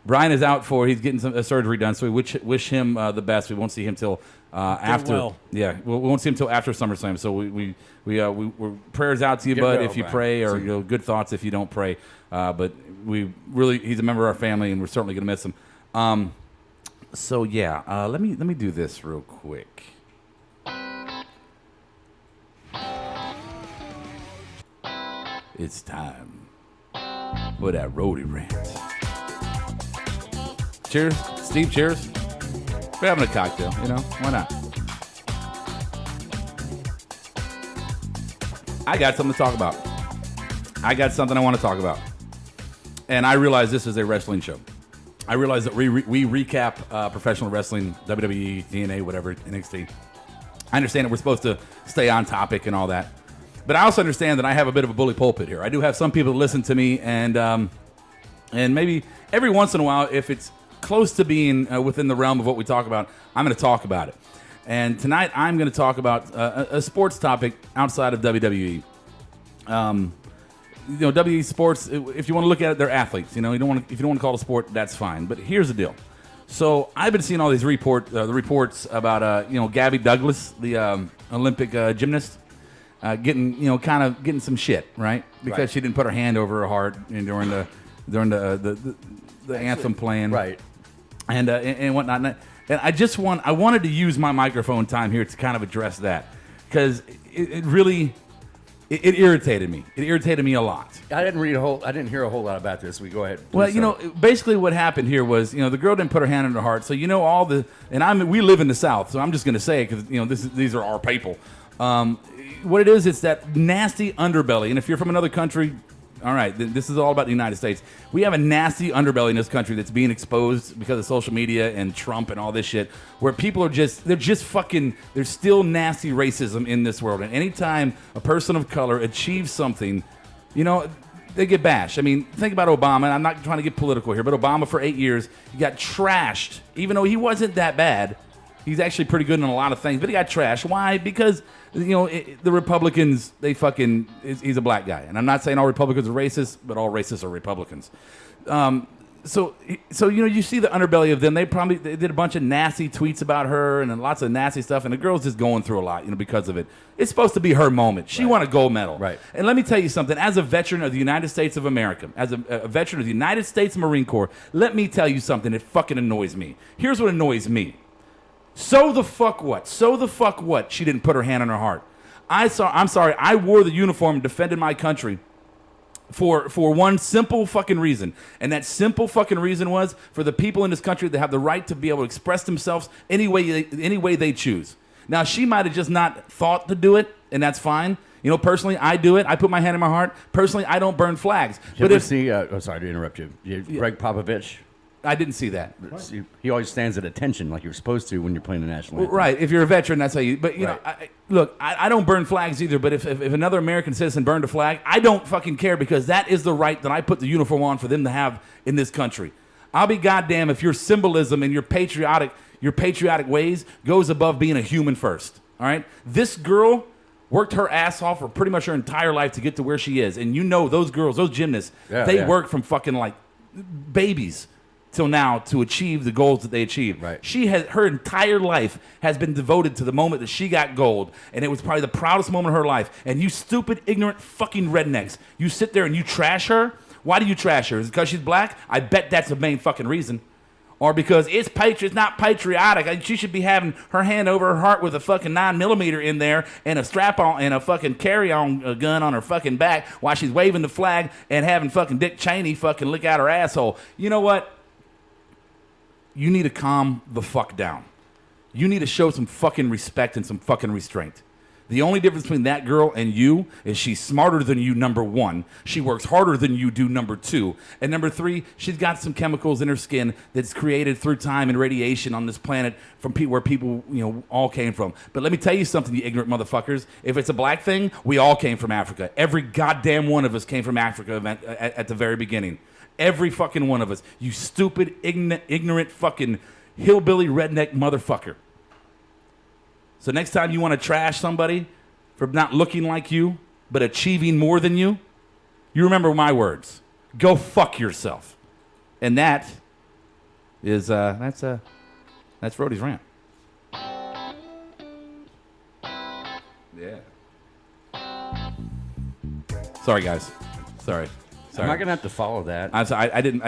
Brian is out for he's getting some surgery done, so we wish him the best. We won't see him till after. Well. Yeah, we won't see him till after SummerSlam. So we're prayers out to you, bud, if you pray, or good thoughts if you don't pray. But he's a member of our family, and we're certainly going to miss him. So yeah, let me do this real quick. It's time for that roadie rant. Cheers. Steve, cheers. We're having a cocktail, why not? I got something to talk about. I got something I want to talk about. And I realize this is a wrestling show. I realize that we recap professional wrestling, WWE, TNA, whatever, NXT. I understand that we're supposed to stay on topic and all that. But I also understand that I have a bit of a bully pulpit here. I do have some people that listen to me, and maybe every once in a while, if it's close to being within the realm of what we talk about, I'm going to talk about it. And tonight, I'm going to talk about a sports topic outside of WWE. WWE sports, if you want to look at it, they're athletes. If you don't want to call it a sport, that's fine. But here's the deal. So I've been seeing all these reports about Gabby Douglas, the Olympic gymnast. Getting some shit, right? Because she didn't put her hand over her heart during the during the anthem playing, right, and whatnot. And I wanted to use my microphone time here to kind of address that because it really irritated me. It irritated me a lot. I didn't hear a whole lot about this. We go ahead. Well, basically what happened here was, the girl didn't put her hand on her heart. So we live in the South, so I'm just going to say it because these are our people. What it is, it's that nasty underbelly. And if you're from another country, all right, this is all about the United States. We have a nasty underbelly in this country that's being exposed because of social media and Trump and all this shit, where people there's still nasty racism in this world. And anytime a person of color achieves something, they get bashed. I mean, think about Obama. I'm not trying to get political here, but Obama for 8 years, he got trashed, even though he wasn't that bad. He's actually pretty good in a lot of things, but he got trashed. Why? Because, the Republicans, he's a black guy. And I'm not saying all Republicans are racist, but all racists are Republicans. So you see the underbelly of them. They did a bunch of nasty tweets about her and lots of nasty stuff, and the girl's just going through a lot, because of it. It's supposed to be her moment. She won a gold medal. Right. And let me tell you something. As a veteran of the United States of America, as a veteran of the United States Marine Corps, let me tell you something that fucking annoys me. Here's what annoys me. So the fuck what? She didn't put her hand on her heart. I'm sorry. I wore the uniform and defended my country for one simple fucking reason. And that simple fucking reason was for the people in this country that have the right to be able to express themselves any way they choose. Now, she might have just not thought to do it, and that's fine. Personally, I do it. I put my hand in my heart. Personally, I don't burn flags. Sorry to interrupt you. Greg Popovich? I didn't see that. He always stands at attention like you're supposed to when you're playing the national anthem. Right. If you're a veteran, that's how you... But, I don't burn flags either, but if another American citizen burned a flag, I don't fucking care because that is the right that I put the uniform on for them to have in this country. I'll be goddamn if your symbolism and your patriotic ways goes above being a human first. All right? This girl worked her ass off for pretty much her entire life to get to where she is. And those girls, those gymnasts, they work from fucking like babies till now to achieve the goals that they achieved. Right. Her entire life has been devoted to the moment that she got gold, and it was probably the proudest moment of her life. And you stupid, ignorant fucking rednecks, you sit there and you trash her. Why do you trash her? Is it because she's black? I bet that's the main fucking reason. Or because it's not patriotic. She should be having her hand over her heart with a fucking 9mm in there and a strap on and a fucking carry-on gun on her fucking back while she's waving the flag and having fucking Dick Cheney fucking lick out her asshole. You know what? You need to calm the fuck down. You need to show some fucking respect and some fucking restraint. The only difference between that girl and you is she's smarter than you, number one. She works harder than you do, number two. And number three, she's got some chemicals in her skin that's created through time and radiation on this planet from where people, all came from. But let me tell you something, you ignorant motherfuckers. If it's a black thing, we all came from Africa. Every goddamn one of us came from Africa at the very beginning. Every fucking one of us. You stupid, ignorant fucking hillbilly redneck motherfucker. So next time you want to trash somebody for not looking like you, but achieving more than you remember my words. Go fuck yourself. And that is, that's Rhodey's rant. Yeah. Sorry, guys. Sorry. Am I gonna have to follow that? I'm sorry. I didn't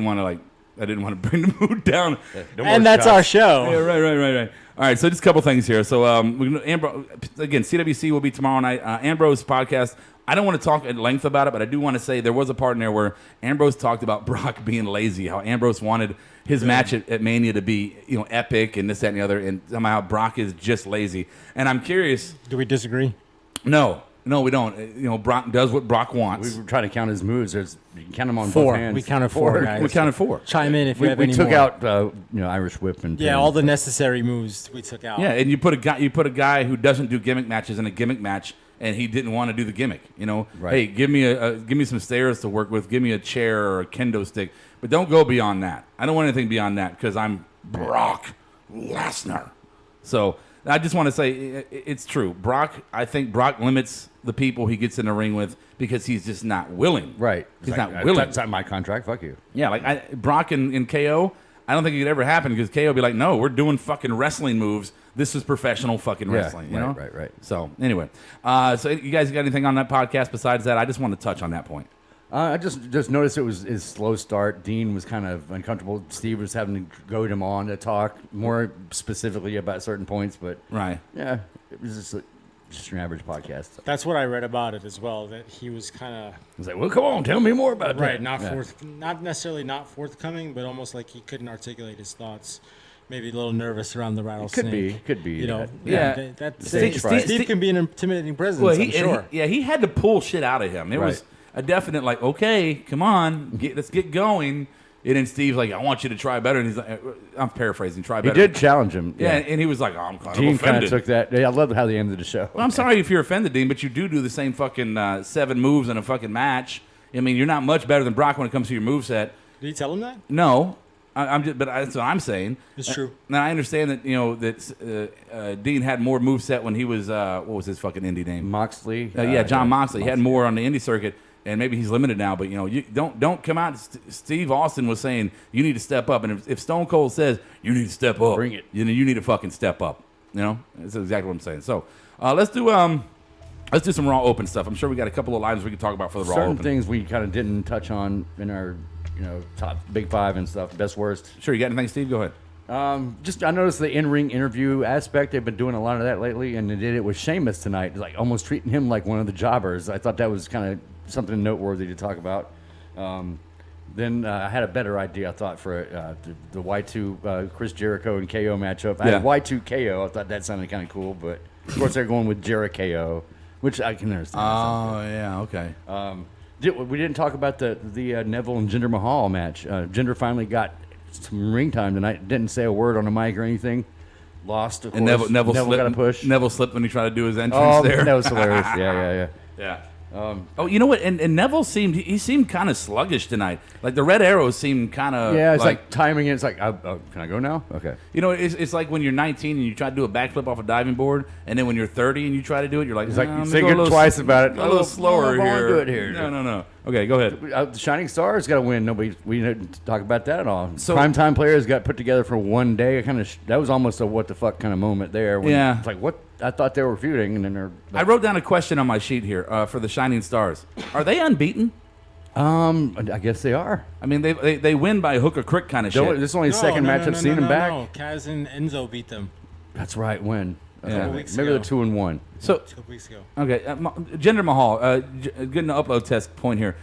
want to bring the mood down. And that's our show. Yeah, right. All right, so just a couple things here. So again, CWC will be tomorrow night. Ambrose podcast. I don't want to talk at length about it, but I do want to say there was a part in there where Ambrose talked about Brock being lazy. How Ambrose wanted his match at Mania to be epic and this, that, and the other, and somehow Brock is just lazy. And I'm curious. Do we disagree? No, we don't. Brock does what Brock wants. We were trying to count his moves. You can count them on four. both hands. We counted four, guys. We counted four. Chime in if you have any more. We took out Irish Whip and all the necessary moves we took out. Yeah, and you put a guy who doesn't do gimmick matches in a gimmick match, and he didn't want to do the gimmick. Right. Hey, give me some stairs to work with. Give me a chair or a kendo stick, but don't go beyond that. I don't want anything beyond that because I'm Brock Lesnar. So I just want to say it's true. I think Brock limits the people he gets in the ring with because he's just not willing. Right. He's not willing. That's not my contract. Fuck you. Yeah, like Brock and KO, I don't think it could ever happen because KO would be like, no, we're doing fucking wrestling moves. This is professional fucking wrestling. Right. So anyway, so you guys got anything on that podcast besides that? I just want to touch on that point. I just noticed it was his slow start. Dean was kind of uncomfortable. Steve was having to goad him on to talk more specifically about certain points, but right, yeah, it was just your average podcast. That's what I read about it as well. That he was kind of. He's like, "Well, come on, tell me more about that." Right, not necessarily not forthcoming, but almost like he couldn't articulate his thoughts. Maybe a little nervous around the rattlesnake. Could be. You know, yeah. Steve can be an intimidating presence. Well, I'm sure. He had to pull shit out of him. It was a definite like, okay, come on, let's get going. And then Steve's like, I want you to try better. And he's like, I'm paraphrasing, try better. He did challenge him. Yeah, and he was like, oh, I'm kind Dean of offended. kind of took that. Yeah, I love how they ended the show. Well, I'm sorry if you're offended, Dean, but you do the same fucking 7 moves in a fucking match. I mean, you're not much better than Brock when it comes to your moveset. Did he tell him that? No. But that's what I'm saying. It's true. Now, I understand that, that Dean had more moveset when he was, what was his fucking indie name? Moxley. John Moxley. He had more on the indie circuit, and maybe he's limited now, but, you don't come out. Steve Austin was saying, you need to step up, and if Stone Cold says, you need to step up. Bring it. You need to fucking step up. That's exactly what I'm saying. So, let's do some Raw Open stuff. I'm sure we got a couple of lines we can talk about for the Raw Certain Open. things we kind of didn't touch on in our, top Big Five and stuff, best worst. Sure, you got anything, Steve? Go ahead. I noticed the in-ring interview aspect. They've been doing a lot of that lately, and they did it with Sheamus tonight, like almost treating him like one of the jobbers. I thought that was kind of something noteworthy to talk about. Then I had a better idea, I thought, for the Y2 Chris Jericho and KO matchup. I had Y2 KO. I thought that sounded kind of cool, but of course they're going with Jericho, which I can understand. Oh, yeah, okay. We didn't talk about the Neville and Jinder Mahal match. Jinder finally got some ring time tonight. Didn't say a word on the mic or anything. Lost, of and course. Neville got a push. Neville slipped when he tried to do his entrance there. That was hilarious. Yeah. You know what? And Neville seemed kind of sluggish tonight. Like the red arrows seemed kind of it's like timing it. It's like, can I go now? Okay. It's like when you're 19 and you try to do a backflip off a diving board, and then when you're 30 and you try to do it, you're like, it's like you think twice about it. A little slower here. I want to do it here. No. Okay, go ahead. The Shining Stars got to win. We didn't talk about that at all. So, primetime players got put together for one day. That was almost a what the fuck kind of moment there. It's like, what? I thought they were feuding, and then they're. I wrote down a question on my sheet here for the Shining Stars. Are they unbeaten? I guess they are. I mean, they win by hook or crook kind of shit. This is only the second match I've seen them back. No, Kaz and Enzo beat them. That's right. When? A couple weeks maybe ago. they're 2-1. So 2 weeks ago. Okay, Jinder Mahal. Getting an upload test point here.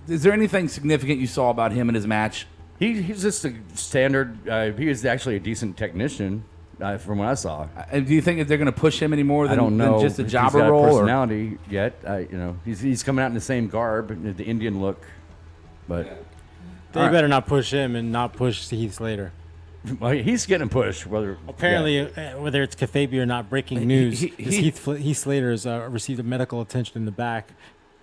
Is there anything significant you saw about him in his match? He's just a standard. He is actually a decent technician. From what I saw, do you think that they're going to push him any more than, than just a jobber he's got role? Personality yet? He's coming out in the same garb, the Indian look. But they better not push him and not push Heath Slater. Well, he's getting pushed. Apparently, whether it's kayfabe or not, breaking news: Heath Slater has received a medical attention in the back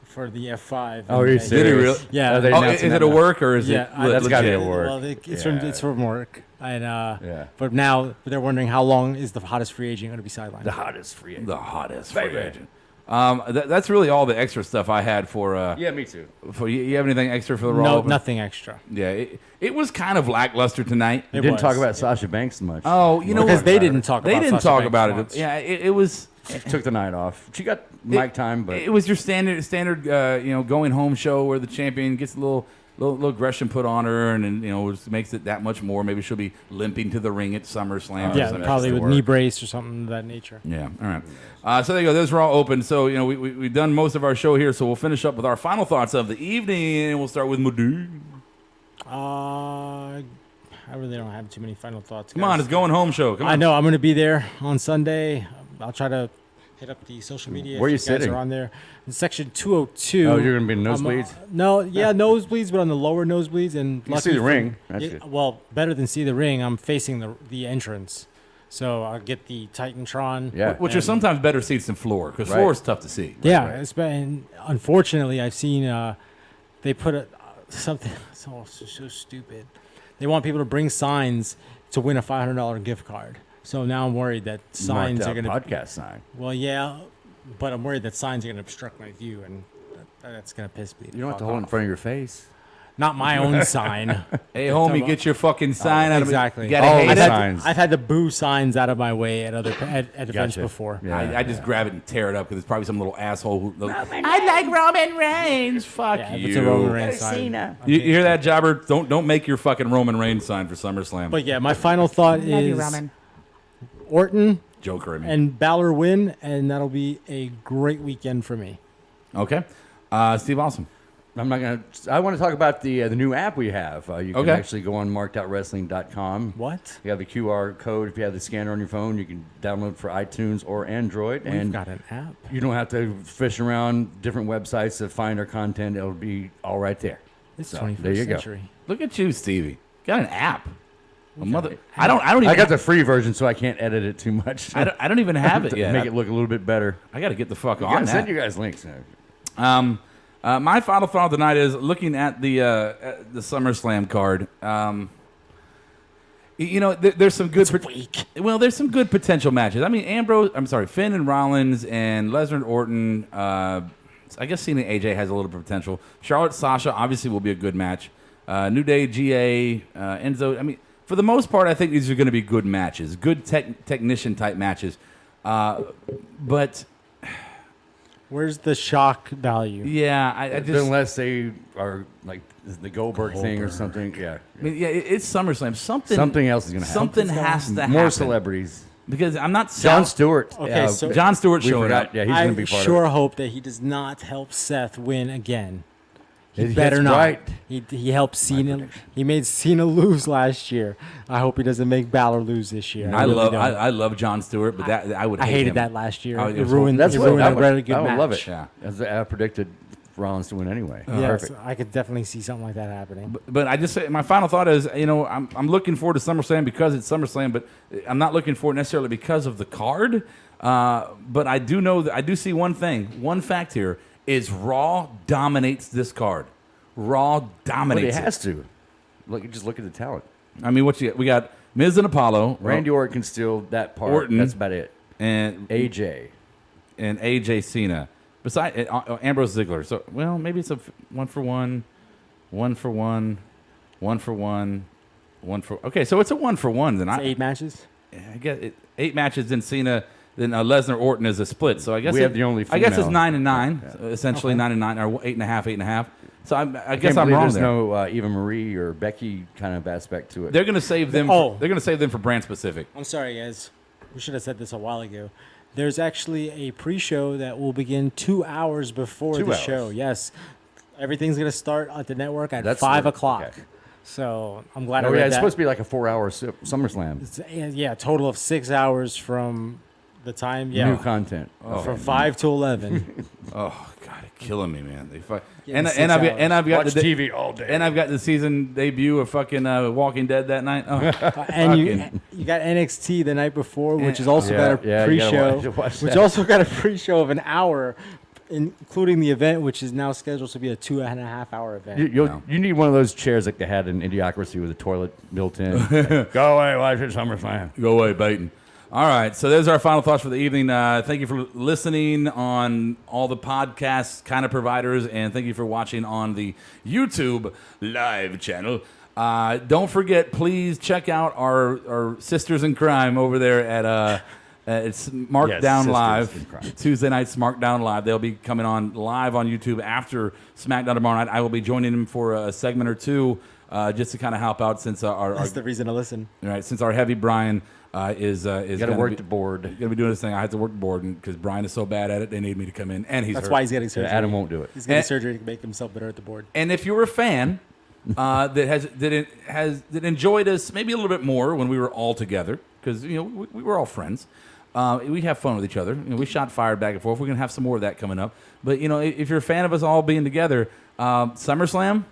for the F5. Oh, he's did he really? Yeah. Is it a work or is it? That's got to be a work. Well, it's from work. And but now they're wondering how long is the hottest free agent going to be sidelined? The hottest free agent. The hottest free agent. That's really all the extra stuff I had for. Yeah, me too. For you have anything extra for the Raw? No, Open? nothing extra. Yeah, it was kind of lackluster tonight. We didn't talk about Sasha Banks much. Oh, you know because what? they didn't talk. They about didn't Sasha talk Banks about once. it. Yeah, it was. She took the night off. She got mic time, but it was your standard, going home show where the champion gets a little aggression put on her, and then it makes it that much more. Maybe she'll be limping to the ring at SummerSlam. Yeah, probably with knee brace or something of that nature. Yeah, all right. So there you go. Those Raw Open. So we've done most of our show here. So we'll finish up with our final thoughts of the evening, and we'll start with Madu. I really don't have too many final thoughts. Come on, it's going home show. Come on. I know I'm going to be there on Sunday. I'll try to hit up the social media. Where are you if you guys sitting? are on there. In section 202. Oh, you're going to be in nosebleeds? Nosebleeds, but on the lower nosebleeds. And you see the ring. That's good. Well, better than see the ring, I'm facing the entrance. So I'll get the Titantron. Yeah. Which are sometimes better seats than floor, because floor is tough to see. Yeah, It's been, unfortunately, I've seen they put something so stupid. They want people to bring signs to win a $500 gift card. So now I'm worried that signs are going to podcast sign. Well, yeah, but I'm worried that signs are going to obstruct my view, and that's going to piss me. You don't have to hold it in front of your face. Not my own sign. Hey, homie, get your fucking sign out of me. Exactly. You gotta hate signs. I've had to boo signs out of my way at events before. I just grab it and tear it up because it's probably some little asshole who. I like Roman Reigns. Fuck Yeah, you. if it's a Roman Reigns sign. You hear that, Jobber? Don't make your fucking Roman Reigns sign for SummerSlam. But yeah, my final thought Love you, is Roman. Orton Joker, I mean. and Balor win, and that'll be a great weekend for me. Okay. Steve Awesome. I'm not gonna. I want to talk about the new app we have. You can actually go on markedoutwrestling.com. What? You have the QR code. If you have the scanner on your phone, you can download for iTunes or Android. We've got an app. You don't have to fish around different websites to find our content. It'll be all right there. It's So, 21st there you century. go. Look at you, Stevie. Got an app. A mother. I don't even. I got the free version, so I can't edit it too much. I don't even have it yet. Make it look a little bit better. I got to get the fuck I on gotta that. send you guys links now. My final thought tonight is looking at the SummerSlam card. There's some good. Well, there's some good potential matches. I mean, Finn and Rollins and Lesnar and Orton. I guess Cena and AJ has a little bit of potential. Charlotte, Sasha obviously will be a good match. New Day, GA, Enzo. I mean, for the most part, I think these are going to be good matches, good technician type matches. But where's the shock value? Yeah, I just unless they are like the Goldberg thing or something. Yeah, I mean, it's SummerSlam. Something else is going to happen. Something has to happen. More celebrities. Because I'm not John Stewart. Okay, so John Stewart showing up. Yeah, he's going to be part of it. I sure hope that he does not help Seth win again. He That's better not. right. He helped Cena. He made Cena lose last year. I hope he doesn't make Balor lose this year. I love John Stewart, but that I would. I hate hated him. that last year. It It ruined a really good I would match. love it. Yeah. As I predicted Rollins to win anyway. Yes, Perfect. I could definitely see something like that happening. But I just say my final thought is, I'm looking forward to SummerSlam because it's SummerSlam, but I'm not looking forward necessarily because of the card. But I do know that I do see one fact here is Raw dominates this card. Raw dominates. Well, it has to. Just look at the talent. I mean, what you got? We got Miz and Apollo. Randy Orton can steal that part. Orton. That's about it. And AJ Cena. Besides Ambrose Ziggler. So maybe it's a 1-for-1, 1-for-1, 1-for-1, 1-for. Okay, so it's a 1-for-1 then. It's 8 matches. I guess 8 matches. Then Cena. Then Lesnar Orton is a split. So I guess we have the only. I guess it's female. 9-9, essentially 9-9 or 8.5. So I guess can't I'm believe wrong there's there. no Eva Marie or Becky kind of aspect to it. They're going to save them. They're going to save them for brand specific. I'm sorry, guys. We should have said this a while ago. There's actually a pre-show that will begin 2 hours before 2 the hours. show. Yes, everything's going to start at the network at That's 5 the- o'clock. okay. So I'm glad I Oh read yeah, it's that. supposed to be like a 4-hour SummerSlam. Yeah, a total of 6 hours from the time. Yeah, New content. From 5 to 11. Oh God, it's killing me, man. They fuck. Yeah, And 6 I've got Watch the TV all day. And I've got the season debut of fucking Walking Dead that night. Oh, And you got NXT the night before, which is also Yeah, got a yeah, you gotta pre-show, watch which that. also got a pre-show of an hour, including the event, which is now scheduled to be a 2.5-hour event. You need one of those chairs like they had in Idiocracy with a toilet built in. Go away, watch it SummerSlam. Go away, Baton. All right, so there's our final thoughts for the evening. Thank you for listening on all the podcast kind of providers, and thank you for watching on the YouTube live channel. Don't forget, please check out our sisters in crime over there at it's Markdown Live. Tuesday night's Markdown Live. They'll be coming on live on YouTube after SmackDown tomorrow night. I will be joining them for a segment or two just to kind of help out since That's the reason to listen. Right, since our heavy Brian is got to work the board. Going to be doing this thing. I have to work the board because Brian is so bad at it. They need me to come in, and That's hurt. why he's getting surgery. Adam won't do it. He's getting surgery to make himself better at the board. And if you're a fan that enjoyed us maybe a little bit more when we were all together, because we were all friends. We have fun with each other. We shot fire back and forth. We're gonna have some more of that coming up. But if you're a fan of us all being together, SummerSlam.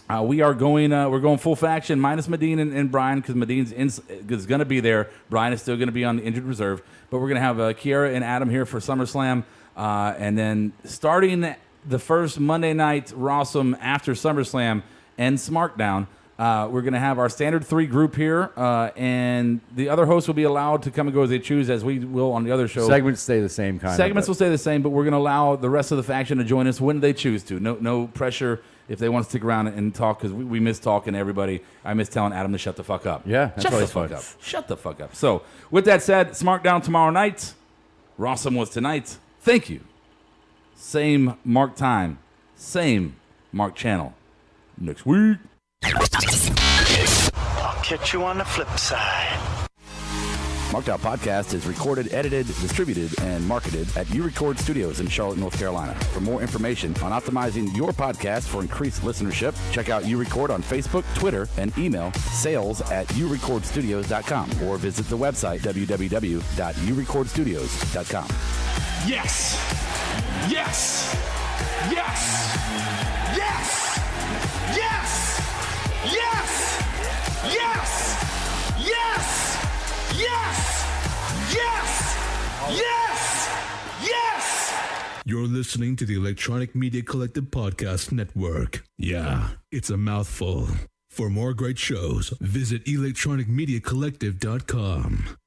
We're going full faction minus Medine and Brian because Medine is going to be there. Brian is still going to be on the injured reserve. But we're going to have Kiara and Adam here for SummerSlam. And then starting the first Monday night RAWESOME after SummerSlam and SmackDown, we're going to have our standard 3 group here. And the other hosts will be allowed to come and go as they choose, as we will on the other show. Segments stay the same kind Segments will stay the same, but we're going to allow the rest of the faction to join us when they choose to. No pressure. if they want to stick around and talk, because we miss talking to everybody. I miss telling Adam to shut the fuck up. Yeah, that's shut always the fuck fun. up. Shut the fuck up. So, with that said, SmartDown tomorrow night. Rawesome was tonight. Thank you. Same mark time, same mark channel. Next week. I'll catch you on the flip side. Marked Out Podcast is recorded, edited, distributed, and marketed at URecord Studios in Charlotte, North Carolina. For more information on optimizing your podcast for increased listenership, check out URecord on Facebook, Twitter, and email sales@urecordstudios.com or visit the website www.urecordstudios.com. Yes! Yes! Yes! Yes! Yes! Yes! Yes! Yes! Yes! Yes! Yes! Yes! You're listening to the Electronic Media Collective Podcast Network. Yeah, it's a mouthful. For more great shows, visit electronicmediacollective.com.